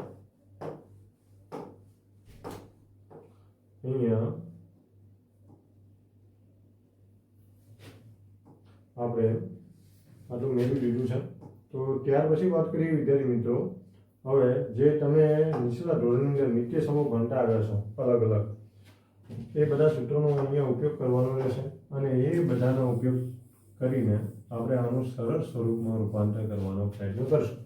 આપણે આટલું મેળવી લીધું છે. તો ત્યાર પછી વાત કરીએ વિદ્યાર્થી મિત્રો હવે જે તમે નીચલા ધોરણની અંદર નિત્ય સમૂહ ભણતા આવ્યા છો અલગ અલગ એ બધા સૂત્રોનો અહીંયા ઉપયોગ કરવાનો રહેશે અને એ બધાનો ઉપયોગ કરીને આપણે આનું સરળ સ્વરૂપમાં રૂપાંતર કરવાનો પ્રયત્ન કરશું.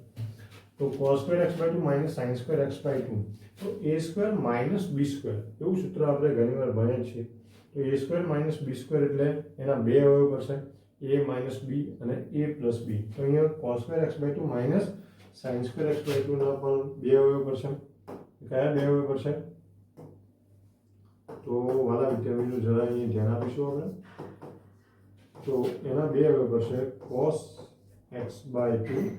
તો cos square x by 2 minus sin square x by 2 તો a square minus b square એવું સૂત્ર આપણે ઘણીવાર ભણ્યા છીએ. તો a square minus b square એટલે એના બે અવયવ પડશે a માઇનસ b અને a પ્લસ b. તો અહીંયા cos square x by 2 minus sin square x by 2 ના પણ બે અવયવ પડશે. કયા બે અવયવ પડશે? તો વાલા વિદ્યાર્થીઓ જરા અહીંયા ધ્યાન આપીશું આપણે. તો એના બે અવયવ પડશે cos x by 2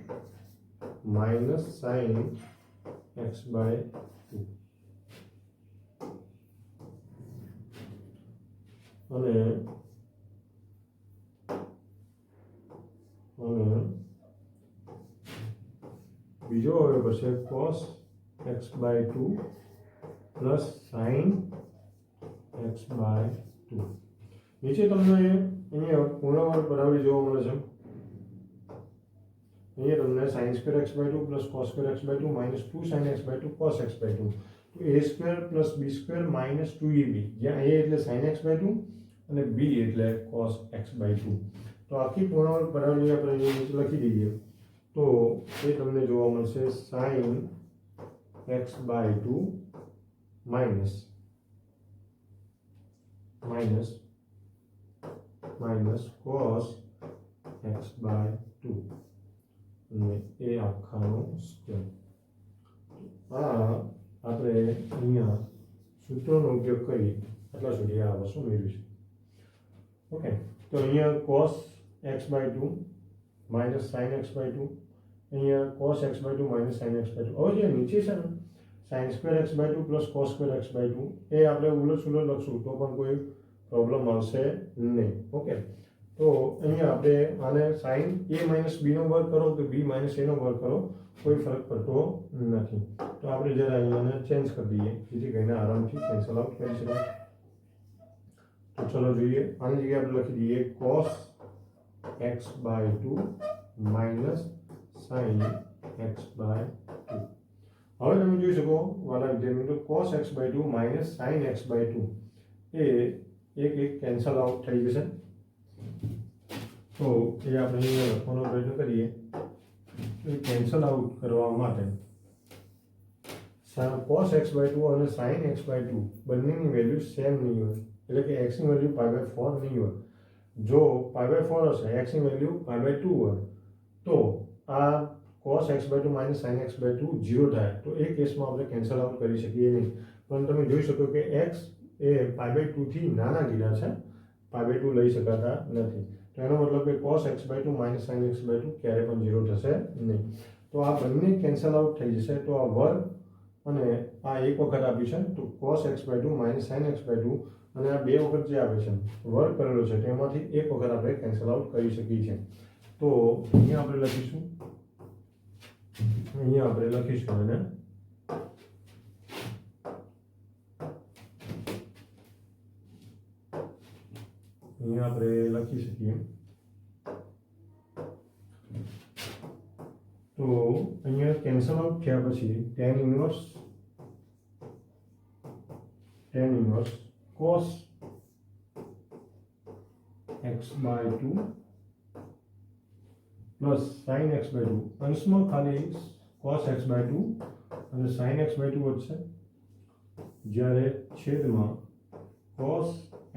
minus sin x by 2 અને બીજો અવયવ પડશે cos x by 2 plus sin x by 2. નીચે તમને અહીંયા પૂર્ણ વર્ગ પદાવલી જોવા મળે છે. અહીંયા તમને sin square x by 2 plus cos square x by 2 minus 2 sin x by 2 cos x by 2. તો a square plus b square minus 2ab જ્યાં a એટલે sin x બાય 2 અને b એટલે cos x બાય 2. તો આખી પૂર્ણ વર્ગ પદાવલી આપણે અહીંયા નીચે લખી દઈએ તો એ તમને જોવા મળશે sin x by 2 minus cos x by 2 અને એ આખાનો સ્ક્વેર. આ આપણે અહીંયા સૂત્રોનો ઉપયોગ કરી આટલા સુધી આ વસ્તુ મેળવીશું. ઓકે તો અહીંયા cos x by 2 minus sin x by 2 અહીંયા cos x by 2 minus sin x by 2. હવે જે નીચે છે ને sin square x by 2 plus cos square x by 2 એ આપણે ઉલટ સુલટ લખશું તો પણ કોઈ પ્રોબ્લેમ આવશે નહીં. ઓકે તો અહીંયા આપણે આને sin a માઇનસ b નો વર્ગ કરો કે b માઇનસ a નો વર્ગ કરો કોઈ ફરક પડતો નથી. તો આપણે જરા અહીંયા ચેન્જ કરી દઈએ જેથી કરીને આરામથી કેન્સલ આઉટ કરી શકાય. તો ચલો જોઈએ આની જગ્યાએ આપણે લખી દઈએ cos x by 2 minus sin x by 2. હવે તમે જોઈ શકો વાલા વિદ્યાર્થી મિત્રો cos x by 2 minus sin x by 2 એ એક કેન્સલ આઉટ થઈ જશે. તો એ આપણે અહીંયા લખવાનો પ્રયત્ન કરીએ તો કેન્સલ આઉટ કરવા માટે cos x/2 અને sin x/2 બંનેની વેલ્યુ સેમ નહીં હોય, એટલે કે x ની વેલ્યુ π/4 નહીં હોય. જો π/4 હશે, x ની વેલ્યુ π/2 હોય, તો આ cos x/2 - sin x/2 0 થાય. તો એ કેસમાં આપણે કેન્સલ આઉટ કરી શકીએ નહીં. પણ તમે જોઈ શકો કે x એ π/2 થી નાના ગીરા છે, π/2 લઈ શકાતા નથી. તો એનો મતલબ કે cos x/2 - sin x/2 ક્યારે પણ 0 થશે નહીં. તો આ બંને કેન્સલ આઉટ થઈ જશે. તો આ વર્ગ અને આ એક વખત આપ્યું છે, તો cos x/2 - sin x/2 અને આ બે વખત જે આવે છે વર્ગ કરેલો છે તેમાંથી એક વખત આપણે કેન્સલ આઉટ કરી શકીએ છીએ. તો અહીંયા આપણે લખીશું અને અહીંયા આપણે લખી શકીએ. તો અહીંયા કેન્સલ આઉટ થયા પછી tan inverse cos x/2 plus sin x/2, અંશમાં ખાલી cos x/2 અને sin x/2 વધશે, જ્યારે છેદમાં cos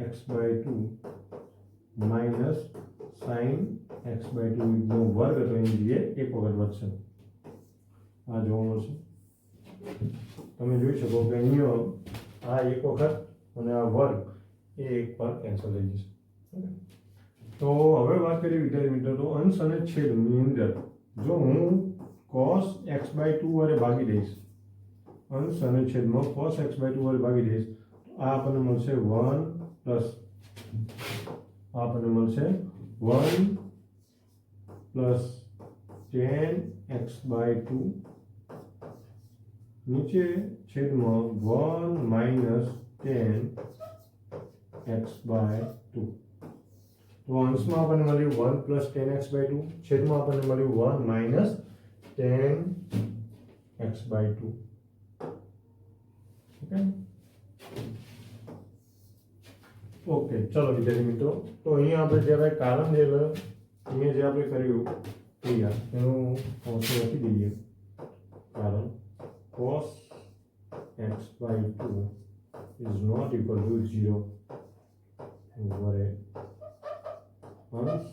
x/2 minus sin x/2 નો વર્ગ હતો એની જગ્યાએ એક વખત વધશે. આ જોવા મળશે. તમે જોઈ શકો કે અહીંયા આ એક વખત અને આ વર્ગ એ એક પર કેન્સલ થઈ જશે. તો હવે વાત કરીએ વિદ્યાર્થી મિત્રો, તો અંશ અને છેદની અંદર જો હું cos x/2 વડે ભાગી દઈશ, અંશ અને છેદમાં cos x/2 વડે ભાગી દઈશ, તો આ આપણને મળશે 1 પ્લસ tan x/2 નીચે છેદમાં 1 માઇનસ tan x/2. તો અંશમાં આપણને મળ્યું 1 પ્લસ tan x/2, છેદમાં આપણને મળ્યું 1 માઇનસ tan x/2. ઓકે, ચલો વિદ્યાર્થી મિત્રો, તો અહીંયા આપણે જ્યારે કારણ જે અહીંયા જે આપણે કર્યું ક્રિયા એનું અંશ લખી દઈએ. કારણ cos x/2 is not equal to 0 વડે અંશ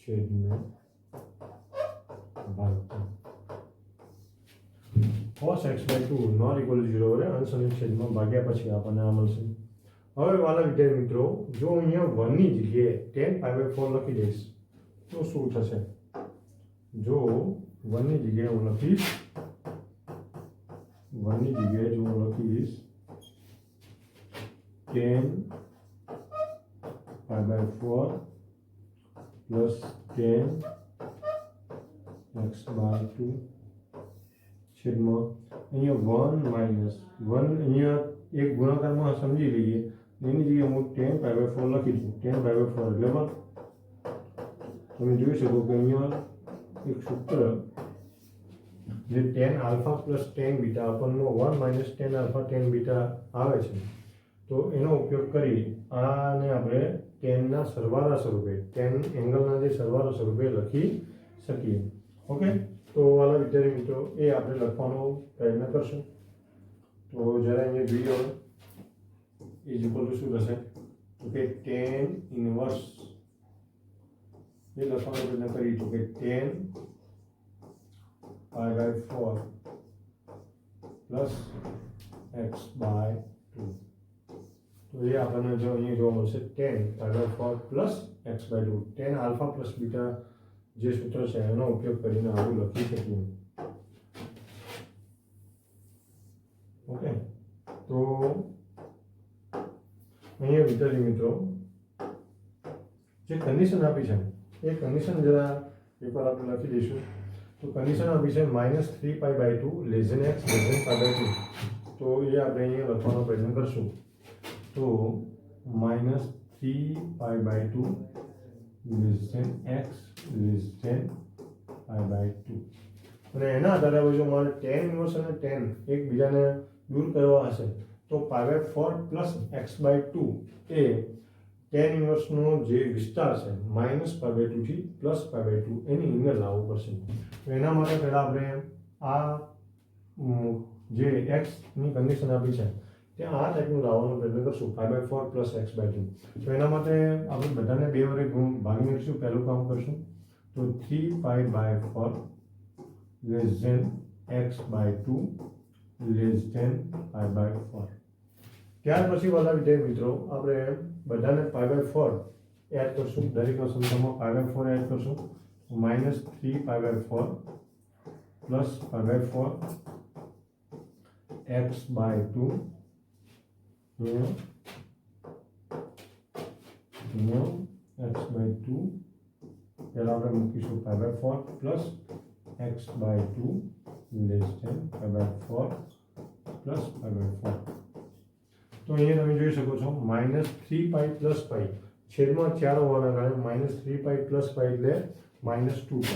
છેદને ભાગતા. cos x/2 not equal to 0 વડે અંશ અને છેદમાં ભાગ્યા પછી આપણને આ મળશે. હવે વાલા વિદ્યાર્થી મિત્રો, જો અહીંયા 1 ની જગ્યાએ tan π/4 લખી દઈશ તો શું થશે? જો 1 ની જગ્યાએ હું લખીશ tan π/4 પ્લસ tan x/2 છેદમાં અહીંયા 1 માઇનસ 1, અહીંયા એક ગુણાકારમાં સમજી લઈએ, એની જગ્યાએ હું tan π/4 લખી દઉં. tan π/4 એટલે 1. તમે જોઈ શકો કે અહીંયા એક સૂત્ર જે tan alpha plus tan beta આપણને 1 minus tan alpha tan beta આવે છે, તો એનો ઉપયોગ કરી આને આપણે tan ના સરવાળા સ્વરૂપે, tan એંગલના જે સરવાળા સ્વરૂપે લખી શકીએ. ઓકે, તો વાલા વિદ્યાર્થી મિત્રો, એ આપણે લખવાનો પ્રયત્ન કરશું. તો જરા અહીંયા જોઈએ ઇઝ ઇક્વલ ટુ શું થશે? તો કે tan ઇન્વર્સ એ લખવાનો પ્રયત્ન કરીએ તો કે tan π/4 પ્લસ x/2. તો એ આપણને જો અહીંયા જોવા મળશે tan π/4 plus x/2. tan alpha plus beta જે સૂત્ર છે એનો ઉપયોગ કરીને આવું લખી શકીએ. ઓકે, તો અહીંયા વિદ્યાર્થી મિત્રો જે કન્ડિશન આપી છે એ કન્ડિશન જરા પેપર આપણે લખી દઈશું. તો કન્ડિશન આપી છે -3π/2 x π/2. તો એ આપણે અહીંયા લખવાનો પ્રયત્ન કરશું. તો -3π/2 x π/2. અને એના આધારે હવે જો મારે tan ઇન્વર્સ અને tan એકબીજાને દૂર કરવા હશે તો π/4 પ્લસ x/2 એ tan ઇન્વર્સનો જે વિસ્તાર છે -π/2 થી +π/2 એની અંદર લાવવું પડશે. તો એના માટે પહેલાં આપણે આ જે એક્સની કન્ડિશન આપી છે ત્યાં આ ટાઈપનું લાવવાનો પ્રયત્ન કરશું 5/4 પ્લસ x/2. તો એના માટે આપણે બધાને 2 વડે ભાગી નાખીશું. પહેલું કામ કરશું તો 3π/4 less than x/2 less than π/4. ત્યાર પછી વાળા વિદ્યાર્થી મિત્રો આપણે બધાને π/4 એડ કરશું. દરેકના સંખ્યામાં π/4 એડ કરશું. -3π/4 પ્લસ π/4 x/2 x/2 પહેલાં આપણે મૂકીશું π/4 plus x/2 less than π/4 plus π/4. તો અહીંયા તમે જોઈ શકો છો -3π પ્લસ π છેદમાં 4 હોવાના કારણે -3π પ્લસ π એટલે -2π.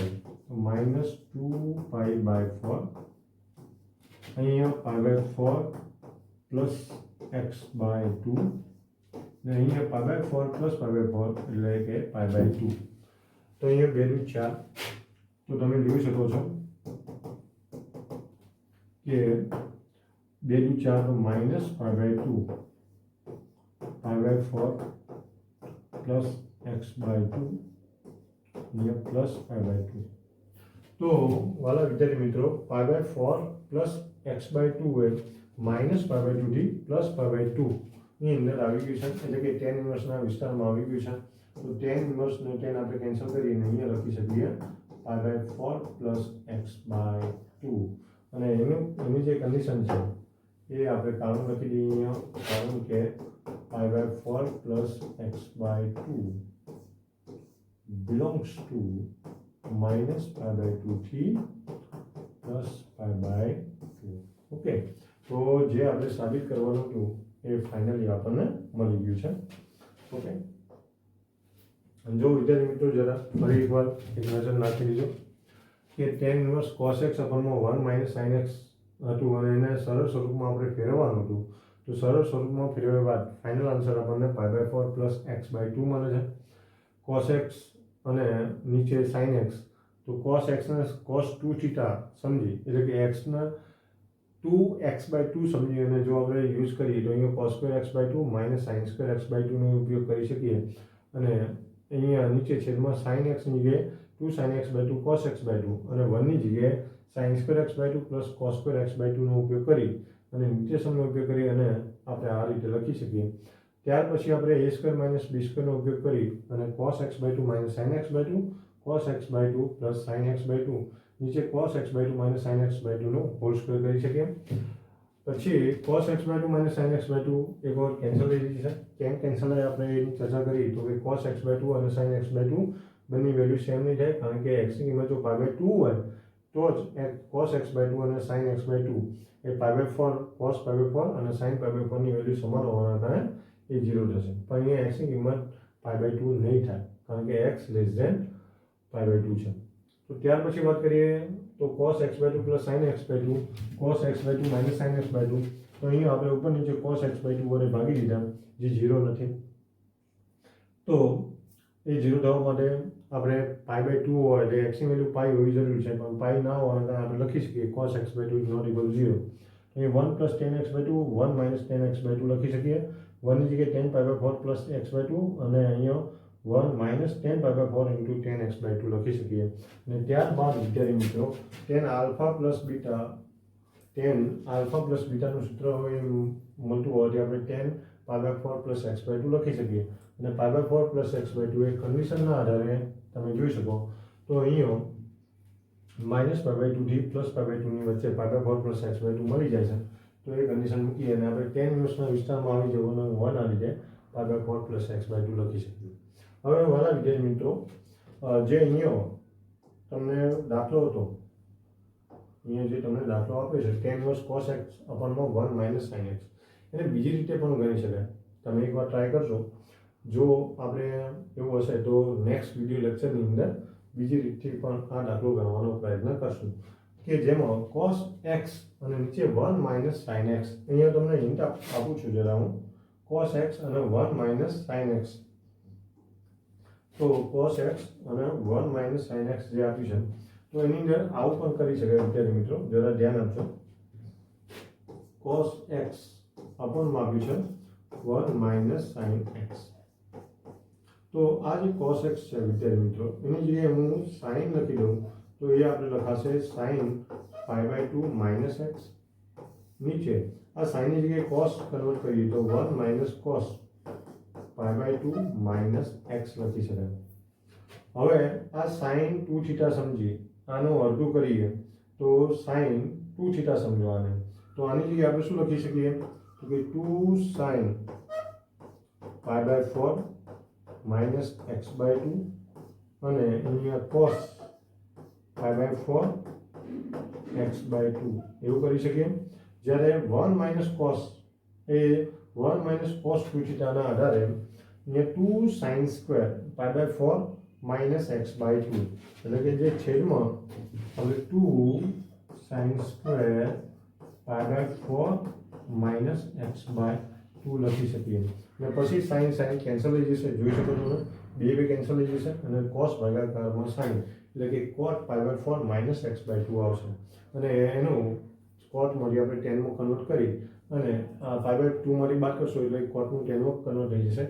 -2π/4 અહીંયા π/4 પ્લસ x/2 ને અહીંયા π/4 પ્લસ π/4 એટલે કે π/2. તો અહીંયા 2 × 4. તો તમે જોઈ શકો છો કે 2 × 4 તો -π/2 π/4 પ્લસ x/2 અહીંયા પ્લસ π/2. તો વાલા વિદ્યાર્થી મિત્રો π/4 પ્લસ x/2 એ -π/2 થી પ્લસ π/2 ની અંદર આવી ગયું છે, એટલે કે tan ઇન્વર્સના વિસ્તારમાં આવી ગયું છે. તો tan ઇન્વર્સ ને tan આપણે કેન્સલ કરીને અહીંયા લખી શકીએ π/4 પ્લસ x/2. અને એની જે કન્ડિશન છે એ આપણે કારણ લખી દઈએ અહીંયા. કારણ કે π/4 પ્લસ x/2 belongs to -π/2 થી પ્લસ π/2. ઓકે, તો જે આપણે સાબિત કરવાનું હતું એ ફાઇનલી આપણને મળી ગયું છે. ઓકે, જો વિદ્યાર્થી મિત્રો જરા ફરી એકવાર એક નજર નાખી દીધો કે tan inverse cos x અપનમાં 1 - sin x હતું અને એને સરળ સ્વરૂપમાં આપણે ફેરવવાનું હતું. તો સરળ સ્વરૂપમાં ફેરવ્યા બાદ ફાઇનલ આન્સર આપણને π/4 પ્લસ x/2 મળે છે. cos x અને નીચે sin x. તો cos x ને cos 2θ સમજી, એટલે કે x ના 2x/2 સમજી અને જો આપણે યુઝ કરીએ તો અહીંયા cos² x/2 sin² x/2 નો ઉપયોગ કરી શકીએ. અને અહીંયા નીચે છેદમાં sin x ની જગ્યાએ 2sin x/2 cos x/2 અને 1 ની જગ્યાએ sin² x/2 plus cos² x/2 નો ઉપયોગ કરી અને નીચે સમનો ઉપયોગ કરી અને આપણે આ રીતે લખી શકીએ. ત્યાર પછી આપણે a² - b² નો ઉપયોગ કરી અને cos x/2 - sin x/2 cos x/2 plus sin x/2 નીચે cos x/2 - sin x/2 નો હોલ સ્ક્વેર કરી શકીએ. પછી cos x/2 - sin x/2 એક વાર કેન્સલ થઈ જશે. કેમ કેન્સલ થાય આપણે એની ચર્ચા કરી તો કે cos x/2 અને sin x/2 બંને વેલ્યુ સેમ નહીં થાય, કારણ કે x ની કિંમત જો π/2 હોય તો જ cos x/2 અને sin x/2 એ π/4 cos π/4 અને sin π/4 ની વેલ્યુ સમાન હોવાના કારણે એ 0 થશે. પણ અહીંયા x ની કિંમત π/2 નહીં થાય, કારણ કે x લેસ ધેન π/2 છે. તો ત્યાર પછી વાત કરીએ તો cos x/2 plus sin x/2 cos x/2 - sin x/2. તો અહીંયા આપણે ઉપર નીચે cos x/2 વડે ભાગી દીધા, જે 0 નથી. તો એ 0 થવા માટે આપણે π/2 હોય એટલે x ની વેલ્યુ π હોવી જરૂરી છે, પણ π ના હોવાના કારણે આપણે લખી શકીએ cos x/2 ≠ 0. અહીં 1 + tan x/2 1 - tan x/2 લખી શકીએ. 1 ની જગ્યાએ tan π/4 પ્લસ x/2 અને અહીંયા 1 - tan π/4 × tan x/2 લખી શકીએ. અને ત્યારબાદ વિદ્યાર્થી મિત્રો tan આલ્ફા પ્લસ બીટાનું સૂત્ર હોય મળતું હોવાથી આપણે tan π/4 પ્લસ x/2 લખી શકીએ. અને π/4 પ્લસ x/2 એ કન્ડિશનના આધારે તમે જોઈ શકો તો અહીંયા -π/2 થી +π/2 ની વચ્ચે π/4 પ્લસ x/2 મળી જાય છે. તો એ કન્ડિશન મૂકી અને આપણે tan ઇન્વર્સના વિસ્તારમાં આવી જવાનું હોવાના લીધે π/4 પ્લસ x/2 લખી શકીએ. હવે વાલા વિદ્યાર્થી મિત્રો, જે અહીંયા તમને દાખલો હતો, અહીંયા જે તમને દાખલો આપ્યો છે tan inverse cos x અપનમાં 1 - sin x, એને બીજી રીતે પણ ગણી શકાય. તમે એકવાર ટ્રાય કરજો. જો આપણે એવું હશે તો નેક્સ્ટ વિડીયો લેક્ચરની અંદર બીજી રીતથી પણ આ દાખલો ગણવાનો પ્રયત્ન કરશું, કે જેમાં cos x અને નીચે 1 - sin x. અહીંયા તમને હિન્ટ આપું છું જરા હું. cos x અને 1 - sin x. તો cos x અને 1 - sin x જે આપ્યું છે તો એની અંદર આવું પણ કરી શકાય વિદ્યાર્થી મિત્રો, જરા ધ્યાન આપજો. cos x અપોનમાં આપ્યું છે 1 માઇનસ સાઇન એક્સ. તો આ જે cos x છે વિદ્યાર્થી મિત્રો, એની જગ્યાએ હું સાઇન લખી દઉં તો એ આપણે લખાશે સાઇન π/2 માઇનસ એક્સ. નીચે આ સાઇનની જગ્યાએ cos કન્વર્ટ કરીએ તો 1 માઇનસ cos π/2 માઇનસ એક્સ લખી શકાય. હવે આ સાઇન 2θ સમજી આનું અડધું કરીએ તો સાઇન 2θ સમજો આને. તો આની જગ્યાએ આપણે શું લખી શકીએ તો કે 2 સાઇન π/4 માઇનસ x/2 અને અહીંયા cos π/4 x/2 એવું કરી શકીએ. જ્યારે 1 માઇનસ cos એ 1 માઇનસ cos 2θ ના આધારે અહીંયા 2 sin સ્ક્વેર π/4 માઇનસ x/2 એટલે કે જે છેદમાં હવે 2 sin સ્ક્વેર π/4 માઇનસ x/2 લખી શકીએ. અને પછી સાઇન સાઇન કેન્સલ થઈ જશે, જોઈ શકો છો બે કેન્સલ થઈ જશે અને cos ભાગાકારમાં સાઇન એટલે કે cot π/4 માઇનસ x/2 આવશે. અને એનું cot માંથી આપણે tan માં કન્વર્ટ કરી અને π/2 માંથી બાદ કરશો એટલે cot નું tan માં કન્વર્ટ થઈ જશે.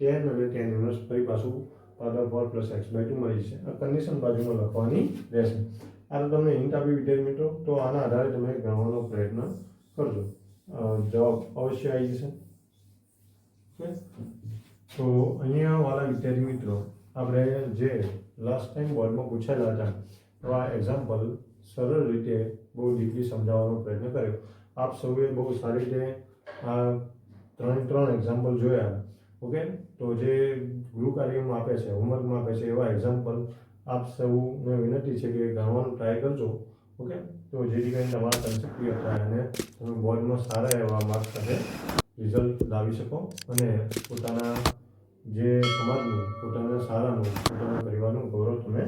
tan અને tan ઇન્વર્સ ફરી પાછું π/4 પ્લસ x/2 મળી જશે. આ કન્ડિશન બાજુમાં લખવાની રહેશે. આ તો તમને હિન્ટ આપી વિદ્યાર્થી મિત્રો, તો આના આધારે તમે ગણવાનો પ્રયત્ન કરજો, જવાબ અવશ્ય આવી જશે. તો અહીંયા વાળા વિદ્યાર્થી મિત્રો, આપણે જે લાસ્ટ ટાઈમ બોર્ડમાં પૂછાયેલા હતા એવા એક્ઝામ્પલ સરળ રીતે બહુ ડીપલી સમજાવવાનો પ્રયત્ન કર્યો. આપ સૌએ બહુ સારી રીતે આ ત્રણ એક્ઝામ્પલ જોયા. ઓકે, તો જે ગૃહ કાર્યમાં આપે છે, હોમવર્કમાં આપે છે એવા એક્ઝામ્પલ આપ સૌને વિનંતી છે કે ગણવાનું ટ્રાય કરજો. ઓકે, તો જેથી કરીને તમારા કન્સેપ્ટ ક્લિયર થાય અને તમે બોર્ડમાં સારા એવા માર્ક્સ સાથે રિઝલ્ટ લાવી શકો અને પોતાના જે સમાજનું, પોતાના શાળાનું, પોતાના પરિવારનું ગૌરવ તમે